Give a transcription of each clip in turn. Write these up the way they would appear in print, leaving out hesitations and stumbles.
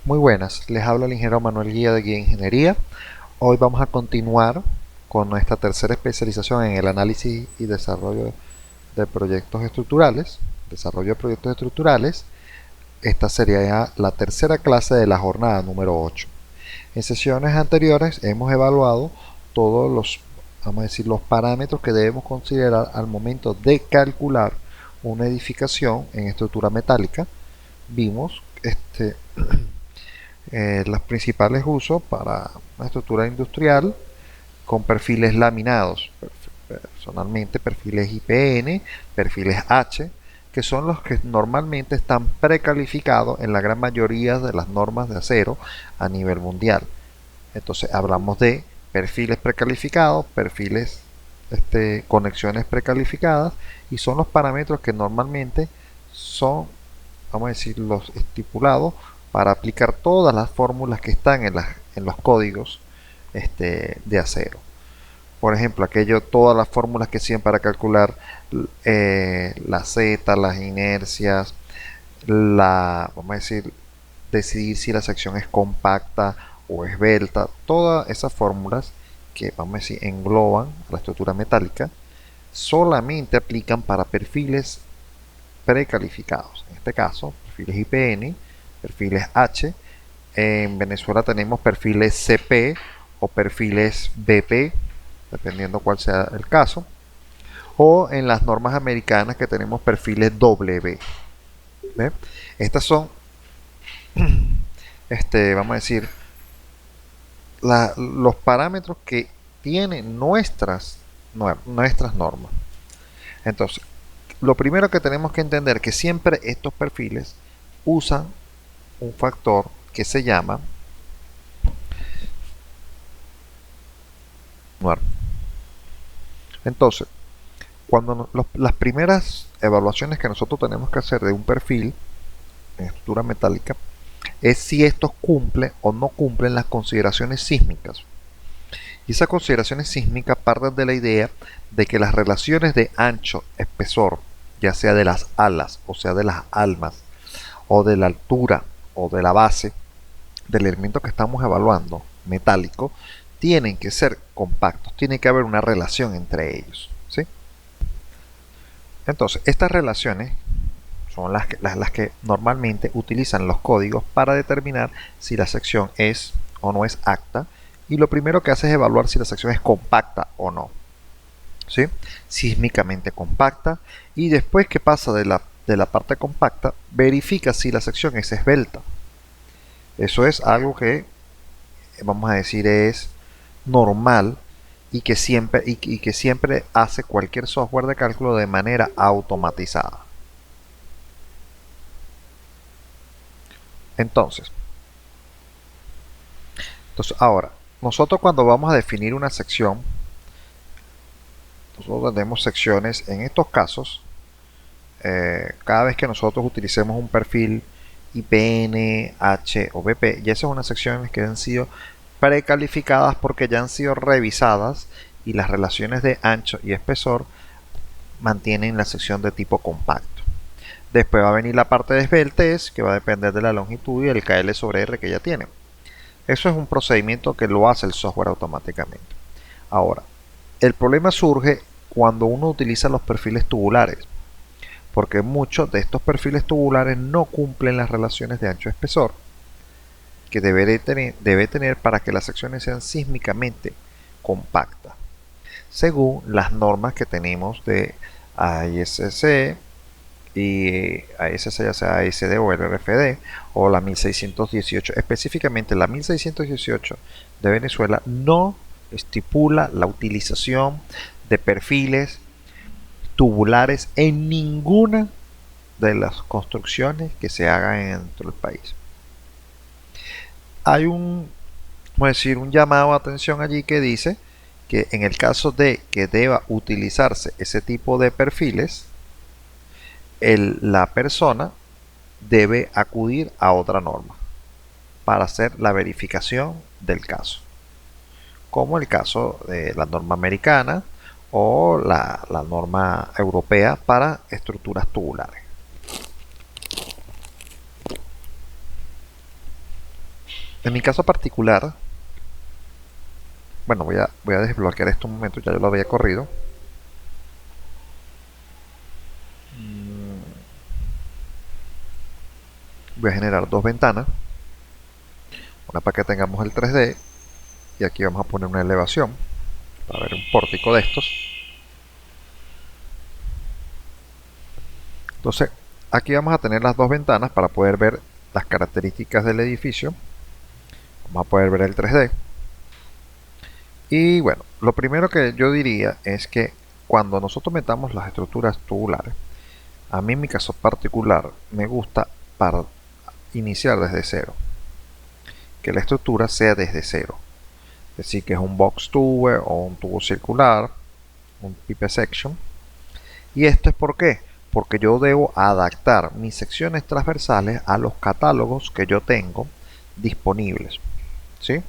Muy buenas, les habla el ingeniero Manuel Guía de Guía Ingeniería. Hoy vamos a continuar con nuestra tercera especialización en el análisis y desarrollo de proyectos estructurales. Desarrollo de proyectos estructurales. Esta sería ya la tercera clase de la jornada número 8. En sesiones anteriores hemos evaluado todos los, vamos a decir, los parámetros que debemos considerar al momento de calcular una edificación en estructura metálica. Vimos los principales usos para una estructura industrial con perfiles laminados, personalmente perfiles IPN, perfiles H, que son los que normalmente están precalificados en la gran mayoría de las normas de acero a nivel mundial. Entonces hablamos de perfiles precalificados, perfiles, conexiones precalificadas, y son los parámetros que normalmente son, vamos a decir, los estipulados para aplicar todas las fórmulas que están en los códigos de acero. Por ejemplo, todas las fórmulas que sirven para calcular la Z, las inercias, vamos a decir, decidir si la sección es compacta o esbelta, todas esas fórmulas que, vamos a decir, engloban la estructura metálica, solamente aplican para perfiles precalificados. En este caso, perfiles IPN, perfiles H. En Venezuela tenemos perfiles CP o perfiles BP, dependiendo cuál sea el caso. O en las normas americanas que tenemos perfiles W. ¿Ve? Estas son, vamos a decir, los parámetros que tienen nuestras normas. Entonces, lo primero que tenemos que entender es que siempre estos perfiles usan un factor que se llama norma. Entonces, las primeras evaluaciones que nosotros tenemos que hacer de un perfil en estructura metálica es si estos cumplen o no cumplen las consideraciones sísmicas. Y esas consideraciones sísmicas parten de la idea de que las relaciones de ancho, espesor, ya sea de las alas, o sea de las almas, o de la altura, o de la base del elemento que estamos evaluando, metálico, tienen que ser compactos, tiene que haber una relación entre ellos, ¿sí? Entonces, estas relaciones son las que normalmente utilizan los códigos para determinar si la sección es o no es acta, y lo primero que hace es evaluar si la sección es compacta o no, ¿sí? Sísmicamente compacta, y después que pasa de la parte compacta, verifica si la sección es esbelta. Eso es algo que, vamos a decir, es normal y que siempre hace cualquier software de cálculo de manera automatizada. Entonces ahora, nosotros cuando vamos a definir una sección, nosotros tenemos secciones, en estos casos, cada vez que nosotros utilicemos un perfil IPN, H o BP, ya esas son unas secciones que han sido precalificadas porque ya han sido revisadas y las relaciones de ancho y espesor mantienen la sección de tipo compacto. Después va a venir la parte de esbeltez, que va a depender de la longitud y el KL sobre R que ya tiene. Eso es un procedimiento que lo hace el software automáticamente. Ahora, el problema surge cuando uno utiliza los perfiles tubulares, porque muchos de estos perfiles tubulares no cumplen las relaciones de ancho-espesor que debe tener para que las secciones sean sísmicamente compactas, según las normas que tenemos de AISC y AISC, ya sea AISD o RFD, o la 1618. Específicamente la 1618 de Venezuela no estipula la utilización de perfiles tubulares en ninguna de las construcciones que se hagan dentro del país. Hay vamos a decir, un llamado a atención allí que dice que en el caso de que deba utilizarse ese tipo de perfiles, la persona debe acudir a otra norma para hacer la verificación del caso, como el caso de la norma americana o la norma europea para estructuras tubulares. En mi caso particular, bueno, voy a desbloquear esto un momento, ya yo lo había corrido. Voy a generar dos ventanas, una para que tengamos el 3D y aquí vamos a poner una elevación para ver un pórtico de estos. Entonces, aquí vamos a tener las dos ventanas para poder ver las características del edificio. Vamos a poder ver el 3D. Y bueno, lo primero que yo diría es que cuando nosotros metamos las estructuras tubulares, a mí en mi caso particular me gusta para iniciar desde cero, que la estructura sea desde cero. Es decir, que es un box tube o un tubo circular, un pipe section. ¿Y esto es por qué? Porque yo debo adaptar mis secciones transversales a los catálogos que yo tengo disponibles, ¿sí?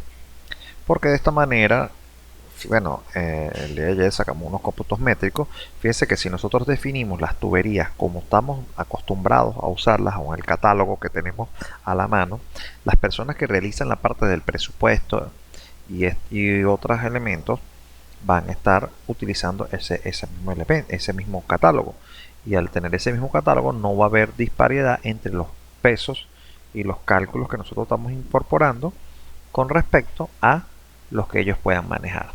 Porque de esta manera, bueno, el día de ayer sacamos unos cómputos métricos. Fíjense que si nosotros definimos las tuberías como estamos acostumbrados a usarlas o en el catálogo que tenemos a la mano, las personas que realizan la parte del presupuesto y otros elementos van a estar utilizando ese mismo catálogo. Y al tener ese mismo catálogo no va a haber disparidad entre los pesos y los cálculos que nosotros estamos incorporando con respecto a los que ellos puedan manejar.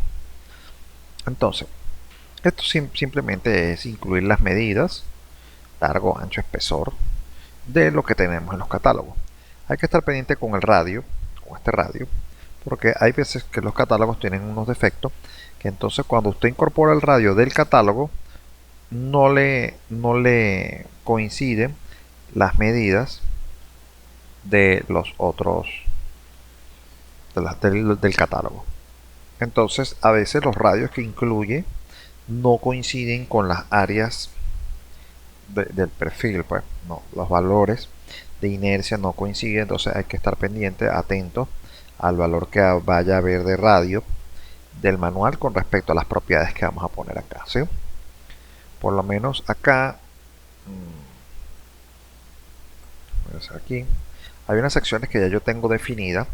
Entonces, esto simplemente es incluir las medidas, largo, ancho, espesor, de lo que tenemos en los catálogos. Hay que estar pendiente con el radio, con este radio, porque hay veces que los catálogos tienen unos defectos, que entonces cuando usted incorpora el radio del catálogo, no le coinciden las medidas de los otros del catálogo. Entonces, a veces los radios que incluye no coinciden con las áreas del perfil, pues no, los valores de inercia no coinciden, entonces hay que estar pendiente, atento al valor que vaya a haber de radio del manual con respecto a las propiedades que vamos a poner acá, ¿sí? Por lo menos acá, voy a hacer aquí, hay unas secciones que ya yo tengo definida,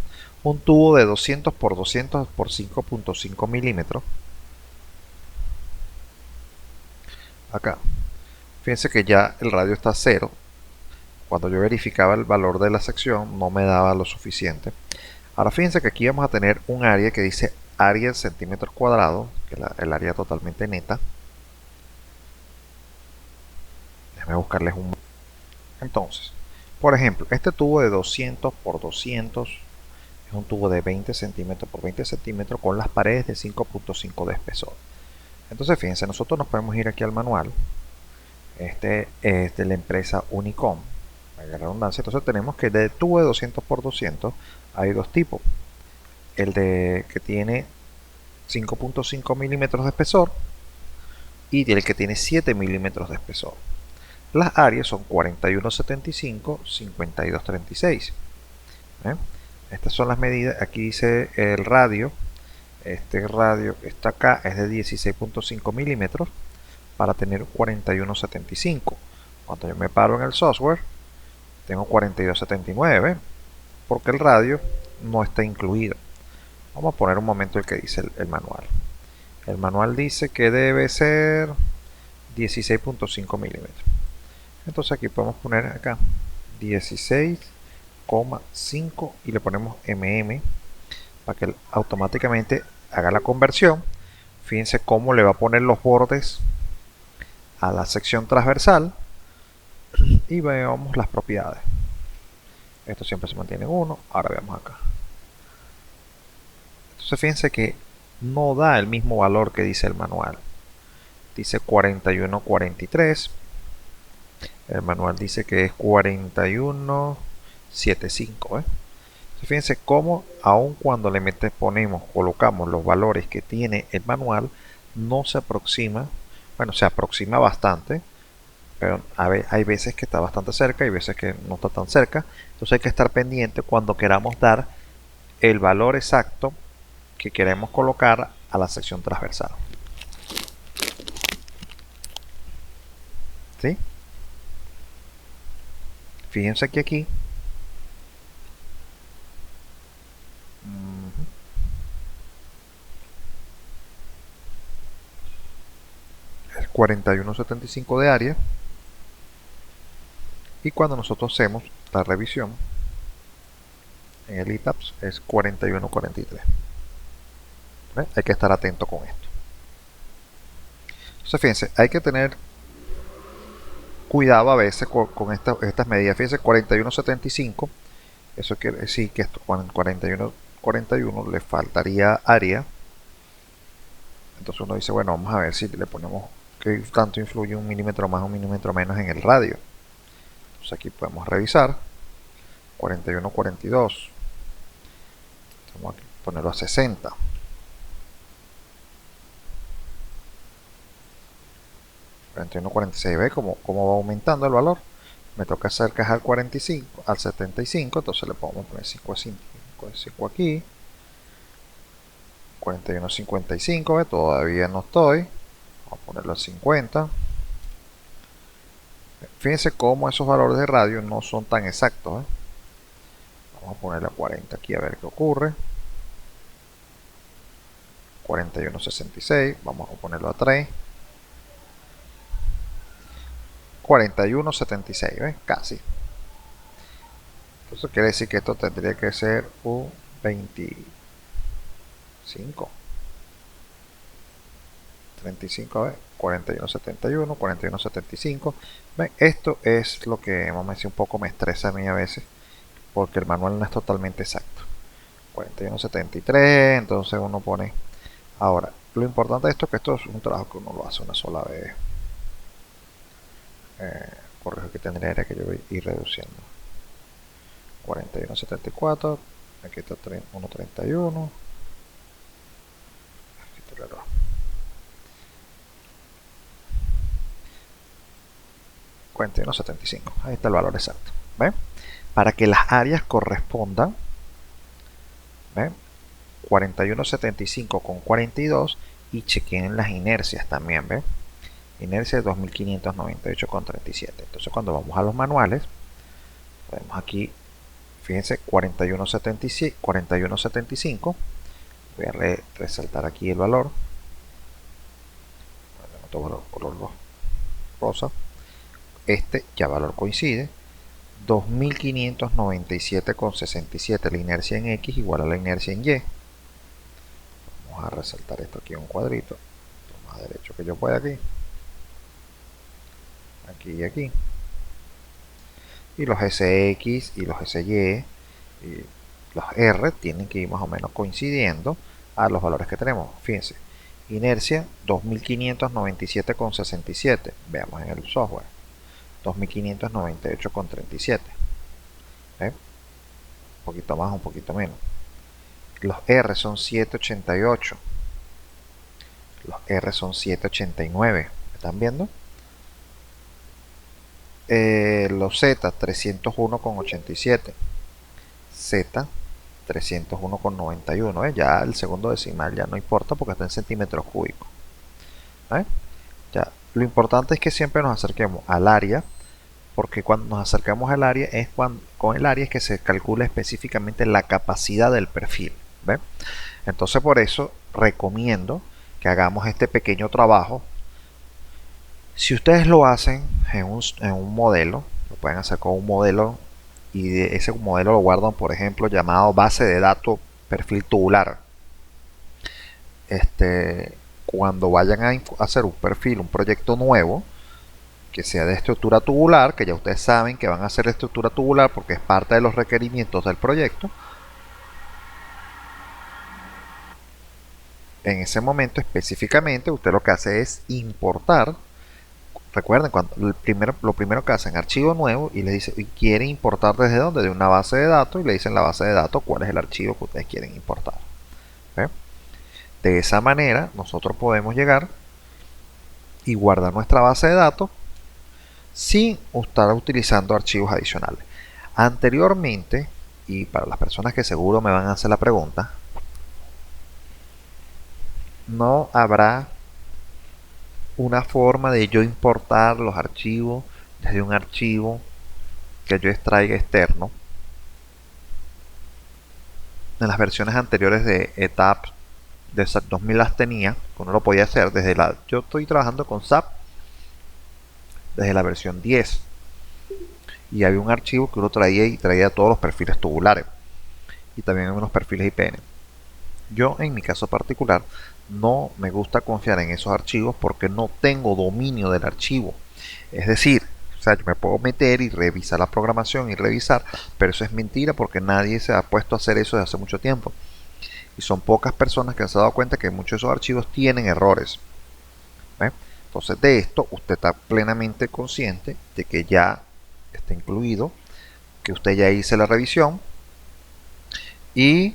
un tubo de 200 por 200 por 5.5 milímetros, acá, fíjense que ya el radio está a 0. Cuando yo verificaba el valor de la sección no me daba lo suficiente. Ahora fíjense que aquí vamos a tener un área que dice área en centímetros cuadrados, que es el área totalmente neta. Déjenme buscarles un... Entonces, por ejemplo, este tubo de 200 por 200 es un tubo de 20 centímetros por 20 centímetros con las paredes de 5.5 de espesor. Entonces fíjense, nosotros nos podemos ir aquí al manual. Este es de la empresa Unicom, la redundancia. Entonces tenemos que de tubo de 200 por 200 hay dos tipos. El de que tiene 5.5 milímetros de espesor y el que tiene 7 milímetros de espesor. Las áreas son 41.75, 52.36. ¿eh? Estas son las medidas. Aquí dice el radio. Este radio que está acá es de 16.5 milímetros para tener 41.75. Cuando yo me paro en el software, tengo 42.79 porque el radio no está incluido. Vamos a poner un momento el que dice el manual. El manual dice que debe ser 16.5 milímetros. Entonces aquí podemos poner acá 16,5 y le ponemos mm para que automáticamente haga la conversión. Fíjense cómo le va a poner los bordes a la sección transversal y veamos las propiedades. Esto siempre se mantiene en 1. Ahora veamos acá. Entonces fíjense que no da el mismo valor que dice el manual. Dice 41.43. El manual dice que es 41.75. Fíjense cómo aun cuando le colocamos los valores que tiene el manual, no se aproxima, bueno, se aproxima bastante, pero hay veces que está bastante cerca y veces que no está tan cerca. Entonces hay que estar pendiente cuando queramos dar el valor exacto que queremos colocar a la sección transversal. ¿Sí? Fíjense que aquí 41.75 de área, y cuando nosotros hacemos la revisión en el ITAPS es 41.43. Hay que estar atento con esto. Entonces fíjense, hay que tener cuidado a veces con estas medidas. Fíjense, 41.75, eso quiere decir que esto con 41.41 le faltaría área. Entonces uno dice, bueno, vamos a ver si le ponemos qué tanto influye un milímetro más o un milímetro menos en el radio. Entonces aquí podemos revisar 41.42, vamos a ponerlo a 60. ¿Ve cómo va aumentando el valor? Me toca acercar al 45, al 75, entonces le podemos poner 5 aquí. 41.55, ¿ve? Todavía no estoy. Vamos a ponerlo a 50. Fíjense cómo esos valores de radio no son tan exactos, ¿eh? Vamos a ponerle a 40 aquí a ver qué ocurre. 41.66, vamos a ponerlo a 3. 41.76, ¿ves? Casi. Entonces quiere decir que esto tendría que ser un 25. 35, a ver, 41.71, 41.75. ¿Ven? Esto es lo que, vamos a decir, un poco me estresa a mí a veces, porque el manual no es totalmente exacto. 41.73, entonces uno pone. Ahora, lo importante de esto es que esto es un trabajo que uno lo hace una sola vez. Corrijo que tendría que yo ir reduciendo. 41.74, aquí está 1.31. Aquí está el error. 41.75, ahí está el valor exacto. ¿Ven? Para que las áreas correspondan, ¿ven? 41.75 con 42 y chequen las inercias también, ¿ven? Inercia de 2598,37. Entonces cuando vamos a los manuales, podemos aquí, fíjense, 41.75. Voy a resaltar aquí el valor. Color rosa. Este ya valor coincide. 2597,67. La inercia en X igual a la inercia en Y. Vamos a resaltar esto aquí en un cuadrito. Lo más derecho que yo pueda aquí. Aquí y aquí. Y los SX y los SY y los R tienen que ir más o menos coincidiendo a los valores que tenemos. Fíjense, inercia 2597,67. Veamos en el software. 2598,37. Un poquito más, un poquito menos. Los R son 788. Los R son 789. ¿Están viendo? Los Z 301,87. Z 301,91. Ya el segundo decimal ya no importa porque está en centímetros cúbicos. Ya, lo importante es que siempre nos acerquemos al área, porque cuando nos acercamos al área es con el área es que se calcula específicamente la capacidad del perfil. ¿Ve? Entonces por eso recomiendo que hagamos este pequeño trabajo. Si ustedes lo hacen en un modelo, lo pueden hacer con un modelo y de ese modelo lo guardan, por ejemplo, llamado base de datos perfil tubular. Cuando vayan a hacer un perfil, un proyecto nuevo, que sea de estructura tubular, que ya ustedes saben que van a hacer de estructura tubular porque es parte de los requerimientos del proyecto, en ese momento específicamente usted lo que hace es importar. Recuerden, lo primero que hacen, archivo nuevo, y le dice, ¿y quiere importar desde dónde? De una base de datos, y le dicen la base de datos cuál es el archivo que ustedes quieren importar. ¿Ve? De esa manera nosotros podemos llegar y guardar nuestra base de datos sin estar utilizando archivos adicionales. Anteriormente, y para las personas que seguro me van a hacer la pregunta, no habrá una forma de yo importar los archivos desde un archivo que yo extraiga externo. En las versiones anteriores de ETAP de SAP 2000 las tenía, uno lo podía hacer desde yo estoy trabajando con SAP desde la versión 10. Y había un archivo que uno traía y traía todos los perfiles tubulares. Y también unos perfiles IPN. Yo, en mi caso particular, no me gusta confiar en esos archivos porque no tengo dominio del archivo. Es decir, o sea, yo me puedo meter y revisar la programación y revisar, pero eso es mentira porque nadie se ha puesto a hacer eso desde hace mucho tiempo. Y son pocas personas que han se dado cuenta que muchos de esos archivos tienen errores. ¿Ve? Entonces, de esto usted está plenamente consciente de que ya está incluido, que usted ya hizo la revisión y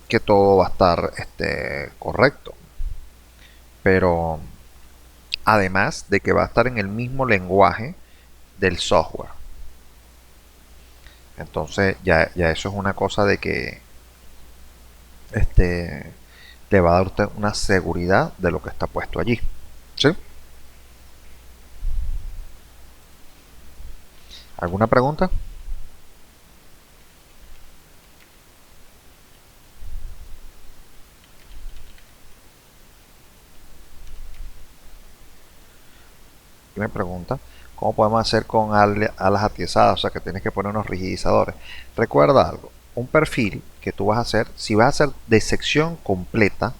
que todo va a estar correcto. Pero además de que va a estar en el mismo lenguaje del software. Entonces ya eso es una cosa de que le va a dar usted una seguridad de lo que está puesto allí. ¿Sí? ¿Alguna pregunta? Y me pregunta, ¿cómo podemos hacer con alas atiesadas? O sea, que tienes que poner unos rigidizadores. Recuerda algo, un perfil que tú vas a hacer, si vas a hacer de sección completa,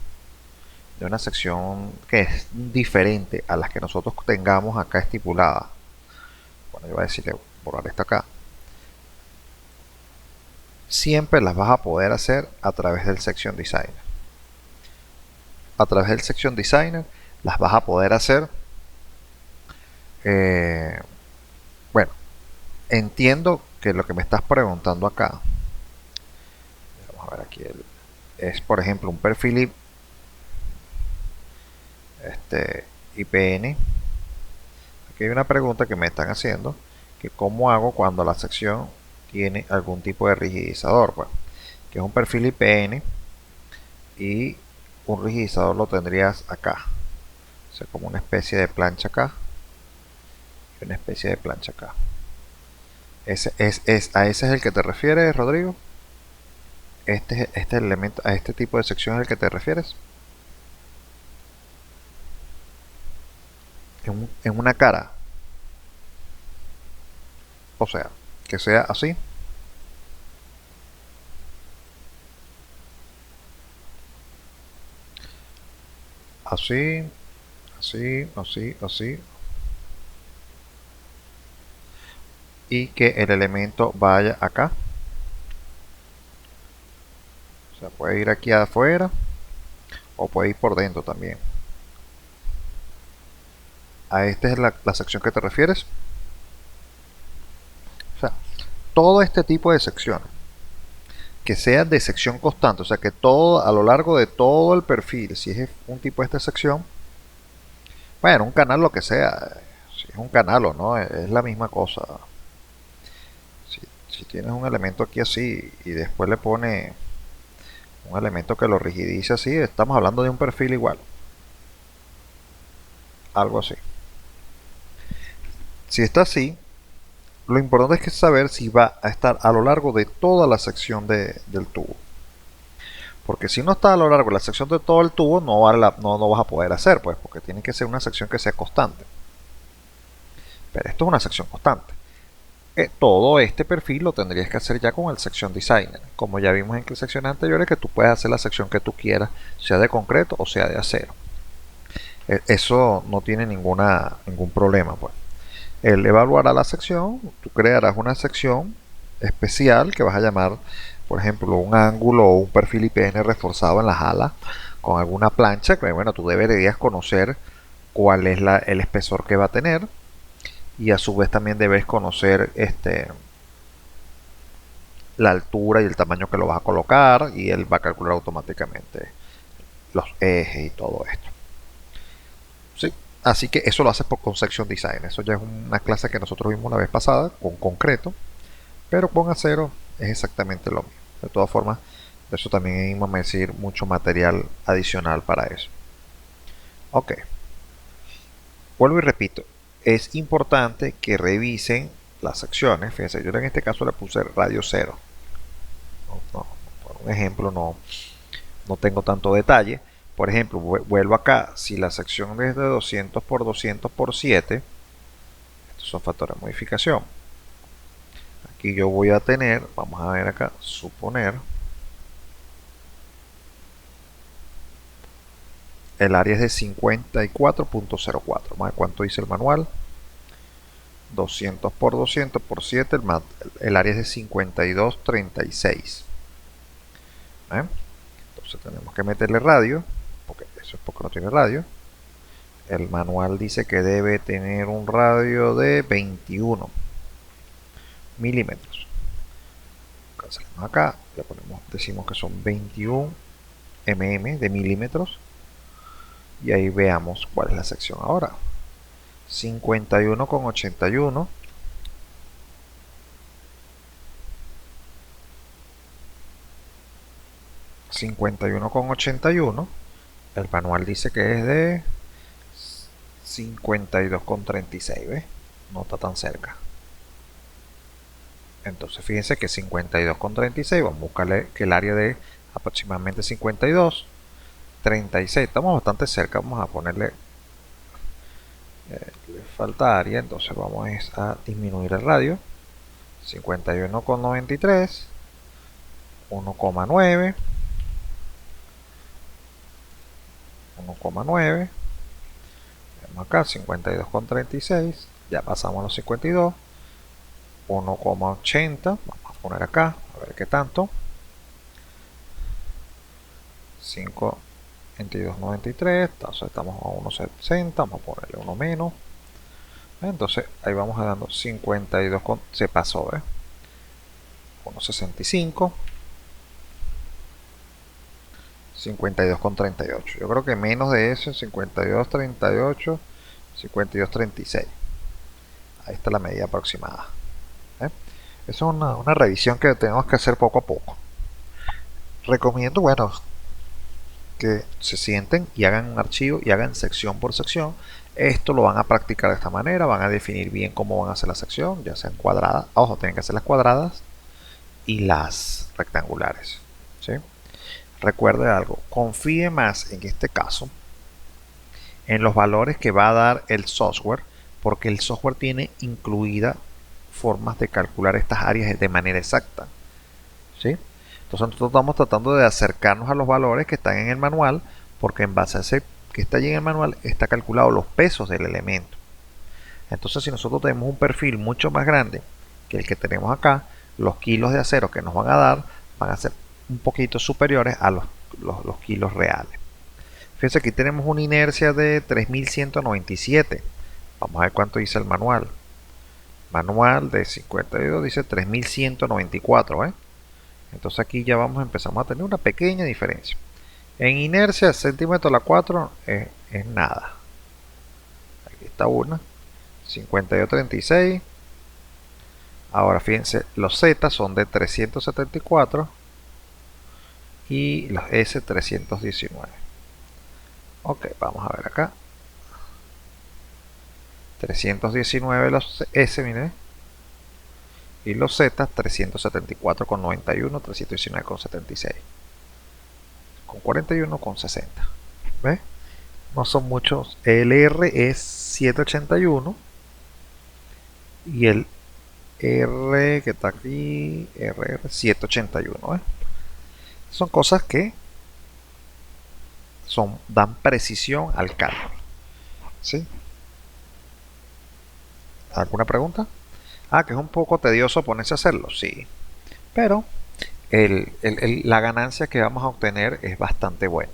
de una sección que es diferente a las que nosotros tengamos acá estipuladas. Bueno, yo voy a decirle borrar esto acá. Siempre las vas a poder hacer a través del Section Designer. A través del Section Designer las vas a poder hacer. Bueno, entiendo que lo que me estás preguntando acá, vamos a ver aquí, es por ejemplo un perfil IPN. Aquí hay una pregunta que me están haciendo, que cómo hago cuando la sección tiene algún tipo de rigidizador. Bueno, que es un perfil IPN y un rigidizador lo tendrías acá, o sea, como una especie de plancha acá y una especie de plancha acá. ¿A ese es el que te refieres, Rodrigo? Este elemento, a este tipo de sección es el que te refieres. En una cara, o sea, que sea así. Así, así, así, así. Y que el elemento vaya acá. O sea, puede ir aquí afuera o puede ir por dentro también. ¿A esta es la sección que te refieres? O sea, todo este tipo de secciones que sean de sección constante, o sea que todo a lo largo de todo el perfil, si es un tipo de esta sección, bueno, un canal lo que sea, si es un canal o no, es la misma cosa. Si tienes un elemento aquí así y después le pone un elemento que lo rigidice así, estamos hablando de un perfil igual. Algo así. Si está así, lo importante es que saber si va a estar a lo largo de toda la sección del tubo. Porque si no está a lo largo de la sección de todo el tubo, no vas a poder hacer, pues, porque tiene que ser una sección que sea constante. Pero esto es una sección constante. Todo este perfil lo tendrías que hacer ya con el Section Designer. Como ya vimos en secciones anteriores, que tú puedes hacer la sección que tú quieras, sea de concreto o sea de acero. Eso no tiene ningún problema, pues. Él evaluará la sección, tú crearás una sección especial que vas a llamar, por ejemplo, un ángulo o un perfil IPN reforzado en las alas con alguna plancha, que bueno, tú deberías conocer cuál es el espesor que va a tener, y a su vez también debes conocer la altura y el tamaño que lo vas a colocar, y él va a calcular automáticamente los ejes y todo esto. ¿Sí? Así que eso lo haces con Section Design. Eso ya es una clase que nosotros vimos la vez pasada con concreto, pero con acero es exactamente lo mismo. De todas formas, de eso también vamos a decir mucho material adicional para eso. Ok, vuelvo y repito, es importante que revisen las secciones. Fíjense, yo en este caso le puse radio 0. Por un ejemplo, no tengo tanto detalle. Por ejemplo, vuelvo acá, si la sección es de 200 por 200 por 7, Estos son factores de modificación. Aquí yo voy a tener, vamos a ver acá, suponer, el área es de 54.04. Vamos a ver cuánto dice el manual. 200 por 200 por 7, el área es de 52.36. Entonces tenemos que meterle radio, porque eso es porque no tiene radio. El manual dice que debe tener un radio de 21 milímetros. Cancelamos acá, le ponemos, decimos que son 21 mm de milímetros. Y ahí veamos cuál es la sección ahora. 51,81. 51,81. El manual dice que es de 52,36, ¿ves? No está tan cerca. Entonces fíjense que 52,36, vamos a buscarle que el área de aproximadamente 52, 36, estamos bastante cerca, vamos a ponerle, le falta área, entonces vamos a disminuir el radio, 51,93, 1,9, 1,9, vemos acá 52,36, ya pasamos a los 52, 1,80, vamos a poner acá, a ver qué tanto, 5,2293, entonces estamos a 1,60, vamos a ponerle uno menos, entonces ahí vamos a dando 52, se pasó, 1,65, 52,38, yo creo que menos de eso, 52,38, 52,36, ahí está la medida aproximada. Eso es una revisión que tenemos que hacer poco a poco. Recomiendo, bueno, que se sienten y hagan un archivo y hagan sección por sección. Esto lo van a practicar de esta manera, van a definir bien cómo van a hacer la sección, ya sean cuadradas, ojo, tienen que hacer las cuadradas y las rectangulares, ¿sí? Recuerde algo, confíe más en este caso en los valores que va a dar el software, porque el software tiene incluida formas de calcular estas áreas de manera exacta, ¿sí? Entonces nosotros estamos tratando de acercarnos a los valores que están en el manual, porque en base a ese que está allí en el manual está calculado los pesos del elemento. Entonces si nosotros tenemos un perfil mucho más grande que el que tenemos acá, los kilos de acero que nos van a dar van a ser un poquito superiores a los kilos reales. Fíjense, aquí tenemos una inercia de 3197. Vamos a ver cuánto dice el manual. Manual de 52 dice 3194, entonces aquí ya empezamos a tener una pequeña diferencia. En inercia, centímetro a la 4 es nada. Aquí está una, 52,36. Ahora fíjense, los Z son de 374 y los S 319. Ok, vamos a ver acá. 319 los S, miren. Y los Z 374,91, 319,76. Con 41,60. ¿Ves? No son muchos. El R es 781 y el R que está aquí, R 781. Son cosas que dan precisión al cálculo, ¿sí? ¿Alguna pregunta? Que es un poco tedioso ponerse a hacerlo, sí, pero la ganancia que vamos a obtener es bastante buena,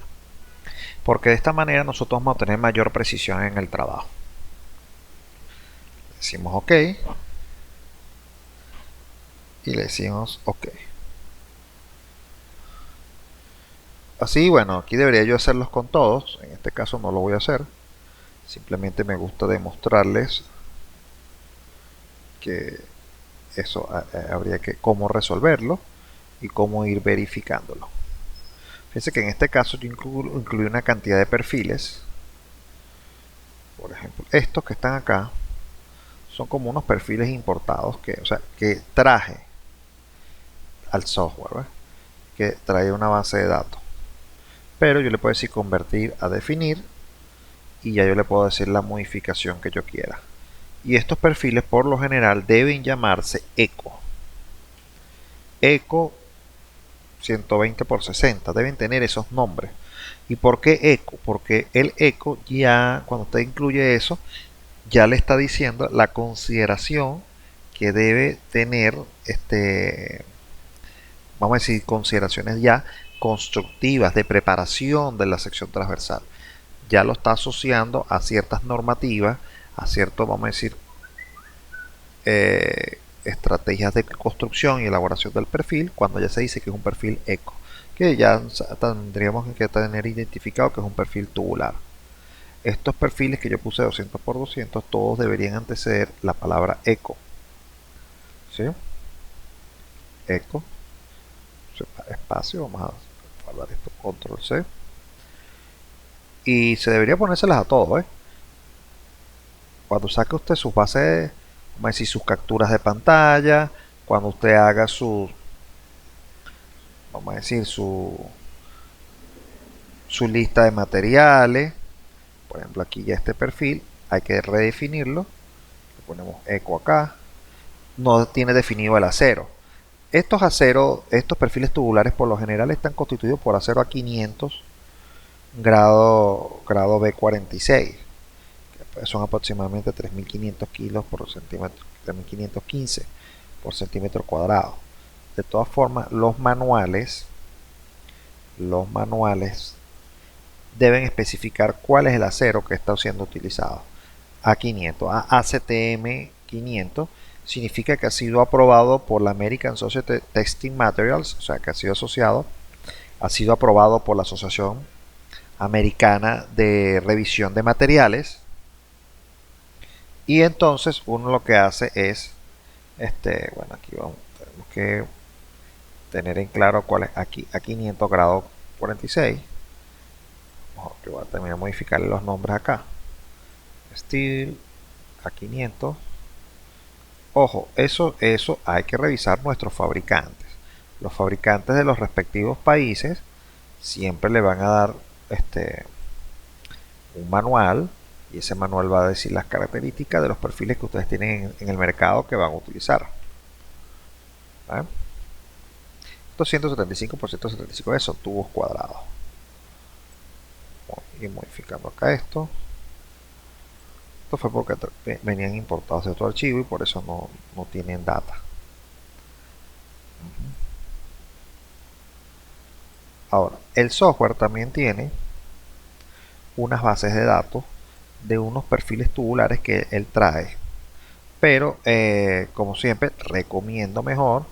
porque de esta manera nosotros vamos a obtener mayor precisión en el trabajo. Decimos OK y le decimos OK. Así, bueno, aquí debería yo hacerlos con todos, en este caso no lo voy a hacer, simplemente me gusta demostrarles que eso habría que cómo resolverlo y cómo ir verificándolo. Fíjense que en este caso yo incluí una cantidad de perfiles. Por ejemplo, estos que están acá son como unos perfiles importados que traje al software, que trae una base de datos. Pero yo le puedo decir convertir a definir y ya yo le puedo decir la modificación que yo quiera. Y estos perfiles por lo general deben llamarse eco. Eco 120 por 60, deben tener esos nombres. ¿Y por qué eco? Porque el eco ya, cuando usted incluye eso, ya le está diciendo la consideración que debe tener, vamos a decir, consideraciones ya constructivas de preparación de la sección transversal. Ya lo está asociando a ciertas normativas, a ciertos, vamos a decir, estrategias de construcción y elaboración del perfil, cuando ya se dice que es un perfil eco, que ya tendríamos que tener identificado que es un perfil tubular. Estos perfiles que yo puse 200 por 200, todos deberían anteceder la palabra eco. ¿Sí? Eco, espacio, vamos a guardar esto, control C. Y se debería ponérselas a todos, ¿eh? Cuando saque usted sus bases, vamos a decir, sus capturas de pantalla, cuando usted haga su, vamos a decir, su lista de materiales, por ejemplo aquí ya este perfil, hay que redefinirlo, le ponemos eco acá, no tiene definido el acero. Estos aceros, estos perfiles tubulares por lo general están constituidos por acero A500 grado B46, que son aproximadamente 3.500 kilos por centímetro, 3.515 por centímetro cuadrado. De todas formas, los manuales deben especificar cuál es el acero que está siendo utilizado. A500, ACTM 500 significa que ha sido aprobado por la American Society of Testing Materials, o sea que ha sido aprobado por la Asociación Americana de Revisión de Materiales. Y entonces uno lo que hace es, bueno, aquí tenemos que tener en claro cuál es aquí a 500 grados 46. Yo voy a terminar de modificarle los nombres acá. Steel a 500. Ojo, eso hay que revisar nuestros fabricantes. Los fabricantes de los respectivos países siempre le van a dar un manual, y ese manual va a decir las características de los perfiles que ustedes tienen en el mercado que van a utilizar. ¿Vale? 275 por 175 son tubos cuadrados. Voy a ir modificando acá esto. Esto fue porque venían importados de otro archivo y por eso no tienen data. Ahora, el software también tiene unas bases de datos de unos perfiles tubulares que él trae. Pero, como siempre, recomiendo mejor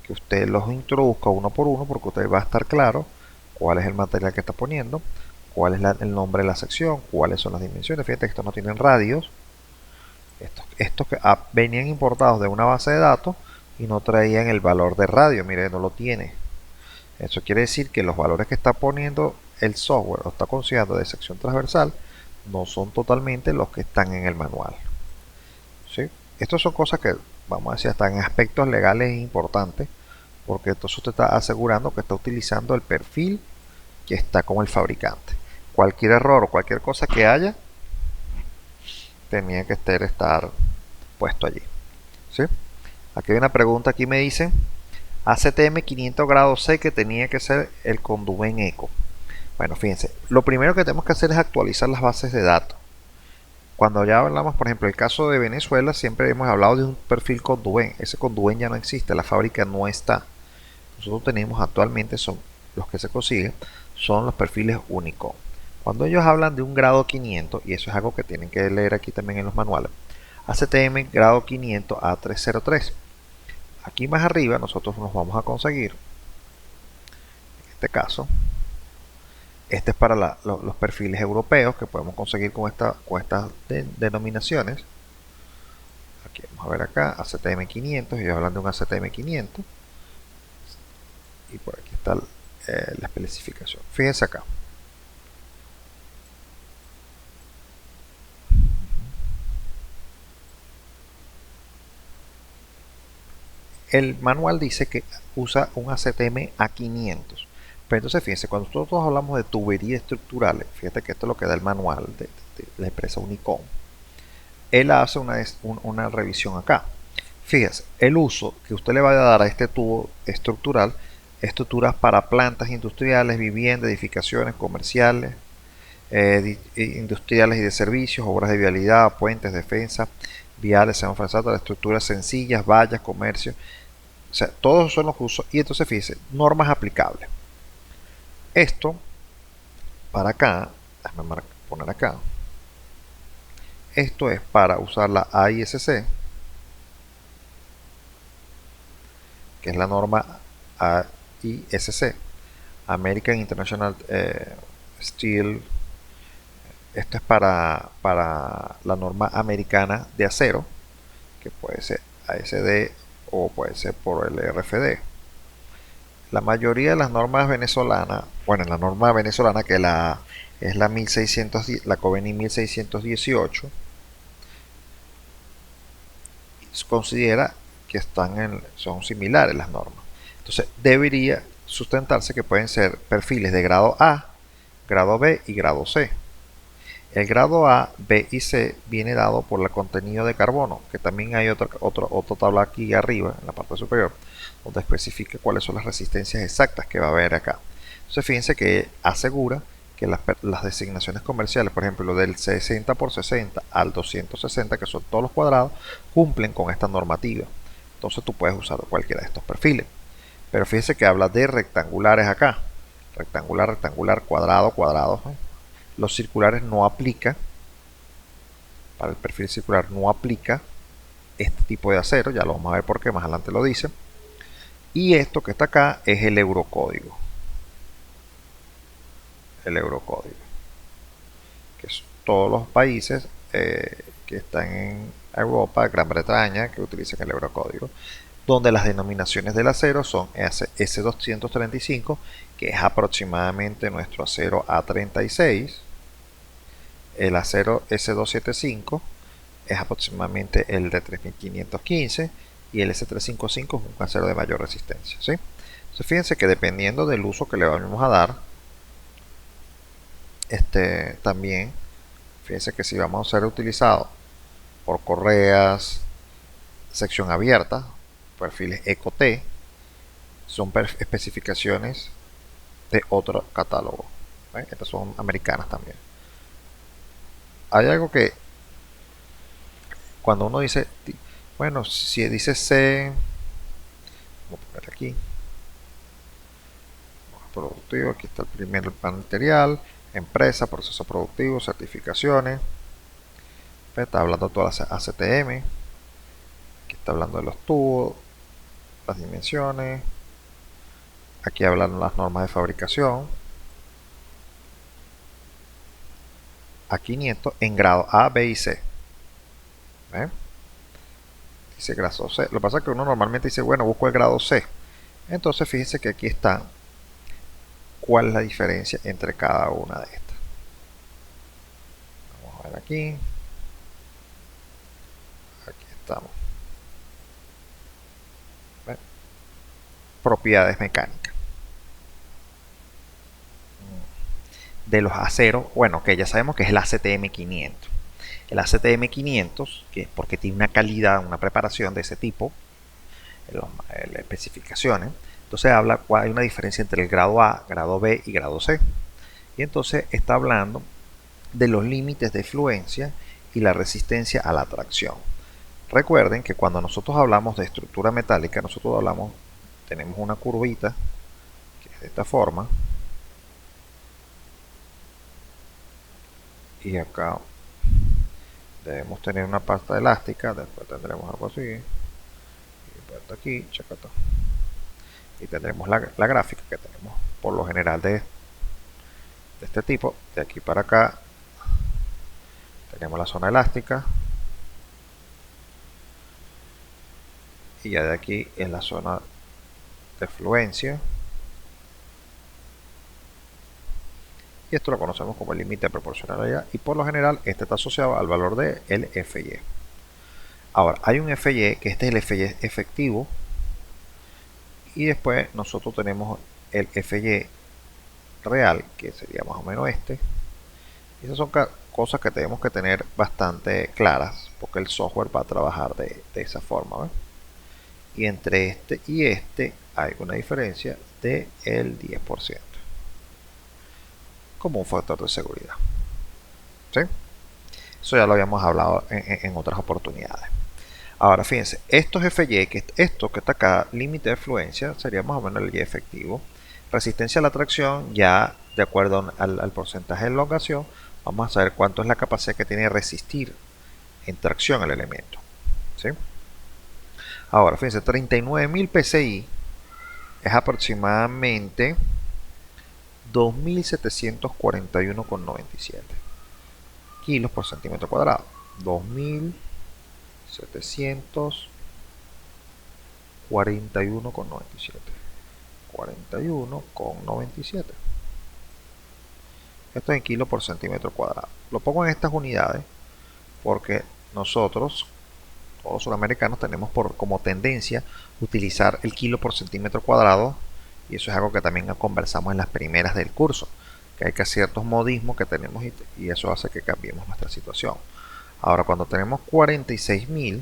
que usted los introduzca uno por uno, porque usted va a estar claro cuál es el material que está poniendo, cuál es el nombre de la sección, cuáles son las dimensiones. Fíjate que estos no tienen radios. Estos que venían importados de una base de datos y no traían el valor de radio. Mire, no lo tiene. Eso quiere decir que los valores que está poniendo el software o está considerando de sección transversal no son totalmente los que están en el manual. ¿Sí? Estas son cosas que, vamos a decir, hasta en aspectos legales es importante, porque entonces usted está asegurando que está utilizando el perfil que está con el fabricante. Cualquier error o cualquier cosa que haya tenía que estar puesto allí. ¿Sí? Aquí hay una pregunta, aquí me dice ACTM 500 grados C que tenía que ser el conduben eco. Bueno, fíjense, lo primero que tenemos que hacer es actualizar las bases de datos. Cuando ya hablamos, por ejemplo, el caso de Venezuela, siempre hemos hablado de un perfil conduben. Ese conduben ya no existe, la fábrica no está. Nosotros tenemos actualmente, son los que se consiguen, son los perfiles Unicom. Cuando ellos hablan de un grado 500, y eso es algo que tienen que leer aquí también en los manuales, ACTM grado 500 A303. Aquí más arriba nosotros nos vamos a conseguir, en este caso, este es para los perfiles europeos que podemos conseguir con estas denominaciones. Aquí vamos a ver acá, ACTM 500, ellos hablan de un ACTM 500. Y por aquí está la especificación. Fíjense acá. El manual dice que usa un ACTM A500. Pero entonces fíjense, cuando nosotros hablamos de tuberías estructurales, fíjate que esto es lo que da el manual de la empresa Unicom. él hace una revisión acá. Fíjese, el uso que usted le va a dar a este tubo estructural, estructuras para plantas industriales, viviendas, edificaciones comerciales, industriales y de servicios, obras de vialidad, puentes, defensa, viales, semaforizadas, estructuras sencillas, vallas, comercio. O sea, todos son los usos. Y entonces fíjese, normas aplicables. Esto, para acá, déjame poner acá. Esto es para usar la AISC, que es la norma AISC, American International Steel. Esto es para la norma americana de acero, que puede ser ASD o puede ser por el RFD. La mayoría de las normas venezolanas, bueno, la norma venezolana que es la 1610, la COVENI 1618, considera que son similares las normas. Entonces debería sustentarse que pueden ser perfiles de grado A, grado B y grado C. El grado A, B y C viene dado por el contenido de carbono, que también hay otra tabla aquí arriba, en la parte superior, donde especifica cuáles son las resistencias exactas que va a haber acá. Entonces fíjense que asegura que las designaciones comerciales, por ejemplo, del 60 por 60 al 260, que son todos los cuadrados, cumplen con esta normativa. Entonces tú puedes usar cualquiera de estos perfiles. Pero fíjense que habla de rectangulares acá. Rectangular, rectangular, cuadrado, cuadrado. Los circulares no aplica. Para el perfil circular no aplica este tipo de acero. Ya lo vamos a ver por qué, más adelante lo dice. Y esto que está acá es el eurocódigo. El eurocódigo. Que es todos los países que están en Europa, Gran Bretaña, que utilizan el eurocódigo, donde las denominaciones del acero son S235, que es aproximadamente nuestro acero A36, el acero S275 es aproximadamente el de 3515 y el S355 es un acero de mayor resistencia, ¿sí? Entonces fíjense que dependiendo del uso que le vamos a dar, también fíjense que si vamos a ser utilizado por correas, sección abierta, perfiles EcoT, son especificaciones de otro catálogo. Estas son americanas también. Hay algo que cuando uno dice, bueno, si dice C, vamos a poner aquí, productivo, aquí está el primer material, empresa, proceso productivo, certificaciones, está hablando de todas las ACTM, aquí está hablando de los tubos, las dimensiones, aquí hablan las normas de fabricación, a 500 en grado A, B y C. Dice grado C. Lo que pasa es que uno normalmente dice, bueno, busco el grado C. Entonces fíjense que aquí está cuál es la diferencia entre cada una de estas. Vamos a ver aquí. Aquí estamos. Propiedades mecánicas de los aceros, bueno, que ya sabemos que es el ACTM 500. El ACTM 500, que es porque tiene una calidad, una preparación de ese tipo, las especificaciones. Entonces hay una diferencia entre el grado A, grado B y grado C. Y entonces está hablando de los límites de fluencia y la resistencia a la tracción. Recuerden que cuando nosotros hablamos de estructura metálica, tenemos una curvita que es de esta forma. Y acá debemos tener una pasta elástica, después tendremos algo así, y después aquí, chacata, y tendremos la gráfica que tenemos por lo general de este tipo. De aquí para acá tenemos la zona elástica y ya de aquí es la zona de fluencia, y esto lo conocemos como el límite de proporcionalidad, y por lo general este está asociado al valor de el FY. Ahora hay un FY, que este es el FY efectivo, y después nosotros tenemos el FY real, que sería más o menos este. Y esas son cosas que tenemos que tener bastante claras porque el software va a trabajar de esa forma, ¿ves? Y entre este y este hay una diferencia del 10% como un factor de seguridad, ¿sí? Eso ya lo habíamos hablado en otras oportunidades. Ahora fíjense, estos FY, que esto que está acá, límite de fluencia, sería más o menos el Y efectivo. Resistencia a la tracción, ya de acuerdo al porcentaje de elongación, vamos a saber cuánto es la capacidad que tiene de resistir en tracción el elemento, ¿sí? Ahora fíjense, 39.000 PSI es aproximadamente 2.741,97 kilos por centímetro cuadrado. 2.741,97. 41,97. Esto es en kilos por centímetro cuadrado. Lo pongo en estas unidades porque nosotros, todos los sudamericanos, tenemos como tendencia utilizar el kilo por centímetro cuadrado, y eso es algo que también conversamos en las primeras del curso, que hay que ciertos modismos que tenemos y eso hace que cambiemos nuestra situación. Ahora, cuando tenemos 46.000,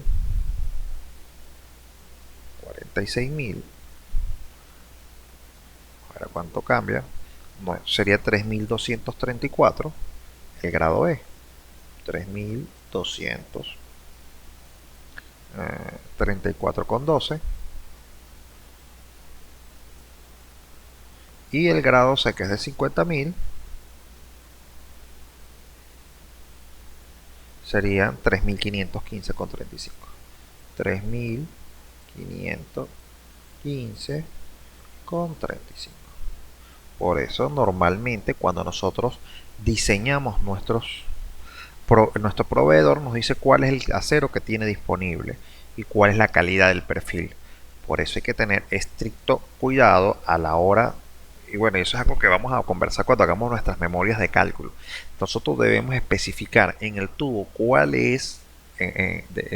ahora cuánto cambia, bueno, sería 3.234 el grado E, 3.234,12, y el grado C, que es de 50.000, serían 3.515,35. 3.515,35. Por eso normalmente cuando nosotros diseñamos nuestro proveedor nos dice cuál es el acero que tiene disponible y cuál es la calidad del perfil. Por eso hay que tener estricto cuidado a la hora, y bueno, eso es algo que vamos a conversar cuando hagamos nuestras memorias de cálculo. Nosotros debemos especificar en el tubo cuál es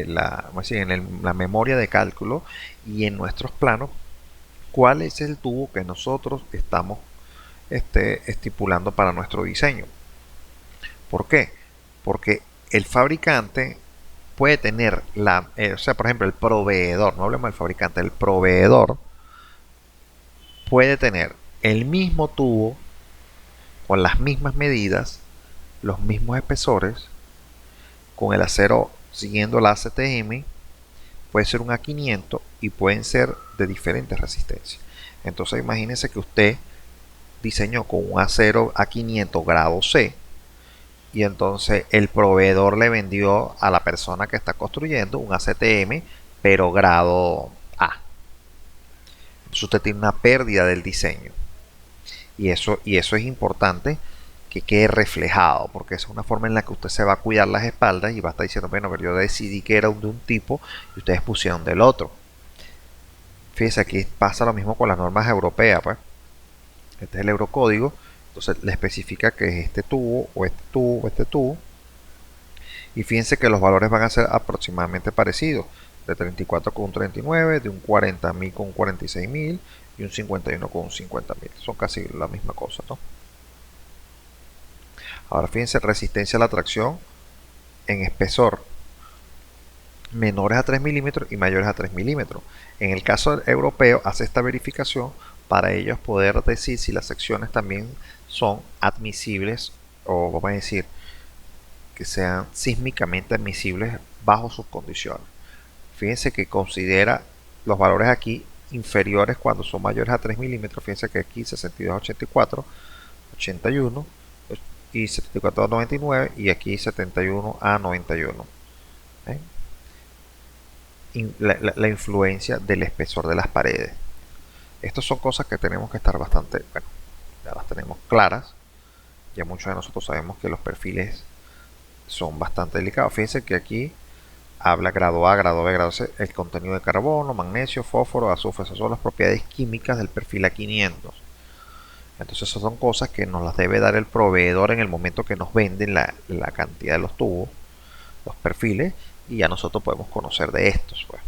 la memoria de cálculo, y en nuestros planos cuál es el tubo que nosotros estamos estipulando para nuestro diseño. ¿Por qué? Porque el fabricante puede tener o sea, por ejemplo, el proveedor, no hablemos del fabricante, el proveedor puede tener el mismo tubo con las mismas medidas, los mismos espesores, con el acero siguiendo la ACTM, puede ser un A500 y pueden ser de diferentes resistencias. Entonces imagínense que usted diseñó con un acero A500 grado C, y entonces el proveedor le vendió a la persona que está construyendo un ACTM pero grado A. Entonces usted tiene una pérdida del diseño, y eso es importante que quede reflejado, porque es una forma en la que usted se va a cuidar las espaldas y va a estar diciendo, bueno, pero yo decidí que era de un tipo y ustedes pusieron del otro. Fíjense, aquí pasa lo mismo con las normas europeas, pues. Este es el eurocódigo, entonces le especifica que es este tubo o este tubo o este tubo, y fíjense que los valores van a ser aproximadamente parecidos, de 34,39, de un 40.000 con 46.000 y un 51 con 50.000, son casi la misma cosa, ¿no? Ahora fíjense, resistencia a la tracción en espesor menores a 3 milímetros y mayores a 3 milímetros. En el caso europeo hace esta verificación para ellos poder decir si las secciones también son admisibles, o vamos a decir que sean sísmicamente admisibles bajo sus condiciones. Fíjense que considera los valores aquí inferiores cuando son mayores a 3 milímetros. Fíjense que aquí 62,84, 81 y 74,99, y aquí 71,91. La influencia del espesor de las paredes. Estas son cosas que tenemos que estar bastante, bueno, ya las tenemos claras. Ya muchos de nosotros sabemos que los perfiles son bastante delicados. Fíjense que aquí habla grado A, grado B, grado C, el contenido de carbono, magnesio, fósforo, azufre. Esas son las propiedades químicas del perfil A500. Entonces esas son cosas que nos las debe dar el proveedor en el momento que nos venden la cantidad de los tubos, los perfiles, y ya nosotros podemos conocer de estos, pues.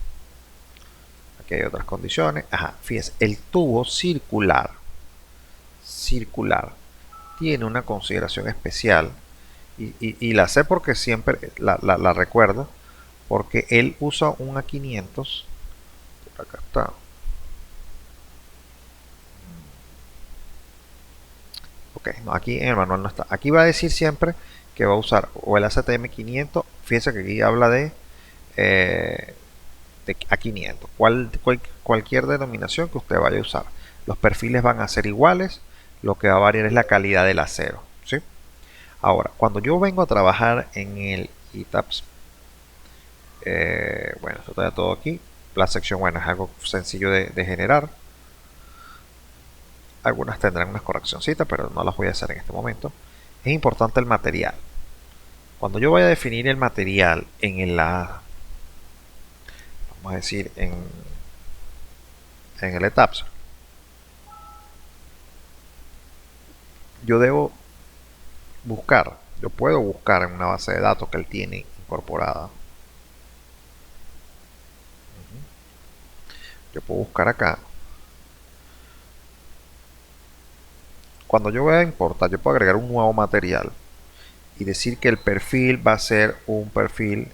Aquí hay otras condiciones. Ajá, fíjense, el tubo circular tiene una consideración especial, y la sé porque siempre la recuerdo. porque él usa un A500. Por acá está. Ok, no, aquí en el manual no está. Aquí va a decir siempre que va a usar o el ACTM 500. Fíjense que aquí habla de A500. Cualquier denominación que usted vaya a usar. Los perfiles van a ser iguales. Lo que va a variar es la calidad del acero. ¿Sí? Ahora, cuando yo vengo a trabajar en el ETAPS, bueno, esto está todo aquí. La sección, bueno, es algo sencillo de generar. Algunas tendrán unas correccioncitas, pero no las voy a hacer en este momento. Es importante el material. Cuando yo voy a definir el material vamos a decir, en el ETAPS, yo debo buscar, yo puedo buscar en una base de datos que él tiene incorporada. Yo puedo buscar acá. Cuando yo voy a importar, yo puedo agregar un nuevo material y decir que el perfil va a ser un perfil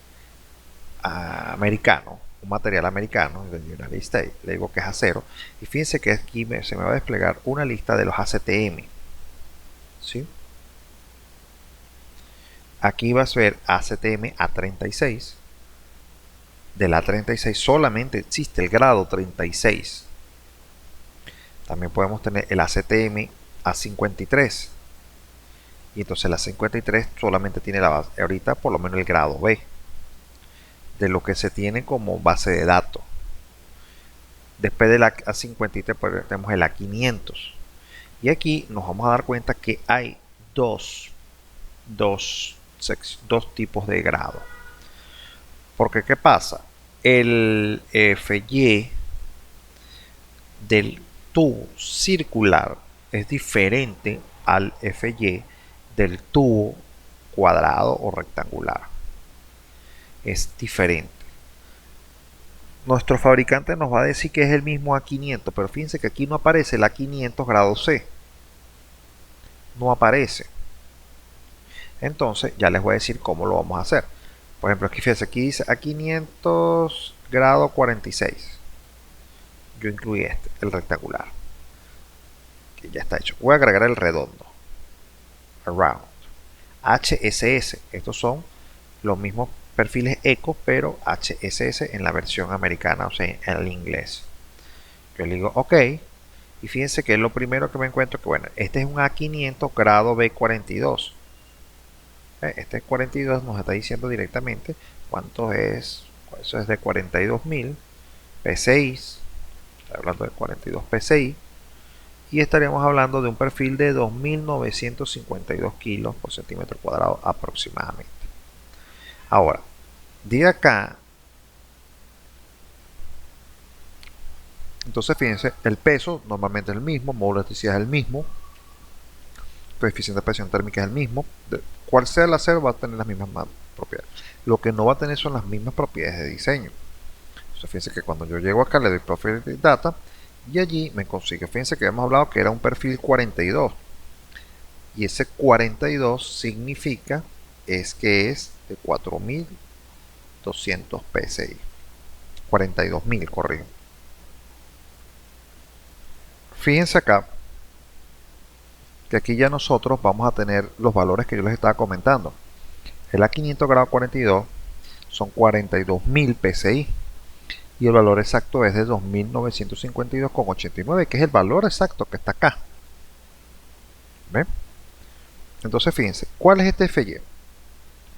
americano, un material americano de United States. Le digo que es acero y fíjense que aquí se me va a desplegar una lista de los ACTM. ¿Sí? Aquí va a ser ACTM A36. Del A36 solamente existe el grado 36. También podemos tener el ACTM A53. Y entonces el A53 solamente tiene la base, ahorita por lo menos el grado B. De lo que se tiene como base de datos. Después del A53 tenemos el A500. Y aquí nos vamos a dar cuenta que hay dos tipos de grado. Porque ¿qué pasa? El FY del tubo circular es diferente al FY del tubo cuadrado o rectangular. Es diferente. Nuestro fabricante nos va a decir que es el mismo A500, pero fíjense que aquí no aparece el A500 grado C. No aparece. Entonces ya les voy a decir cómo lo vamos a hacer. Por ejemplo, aquí fíjense, aquí dice A500 grado 46. Yo incluí este, el rectangular, que ya está hecho. Voy a agregar el redondo. Around. HSS. Estos son los mismos perfiles ECO, pero HSS en la versión americana, o sea, en el inglés. Yo le digo OK. Y fíjense que es lo primero que me encuentro, que bueno, este es un A500 grado B42. Este 42 nos está diciendo directamente cuánto es. Eso es de 42.000 P6. Estoy hablando de 42 PSI. Y estaríamos hablando de un perfil de 2.952 kilos por centímetro cuadrado aproximadamente. Ahora, de acá, entonces fíjense, el peso normalmente es el mismo, módulo de elasticidad es el mismo, coeficiente de presión térmica es el mismo. Cual sea el acero va a tener las mismas propiedades. Lo que no va a tener son las mismas propiedades de diseño. Entonces fíjense que cuando yo llego acá le doy Profile Data y allí me consigue, fíjense que hemos hablado que era un perfil 42 y ese 42 significa que es de 4.200 PSI, 42.000, corrijo. Fíjense acá que aquí ya nosotros vamos a tener los valores que yo les estaba comentando. El A500 grado 42 son 42.000 PSI y el valor exacto es de 2.952,89, que es el valor exacto que está acá. ¿Ven? Entonces fíjense, ¿cuál es este FY?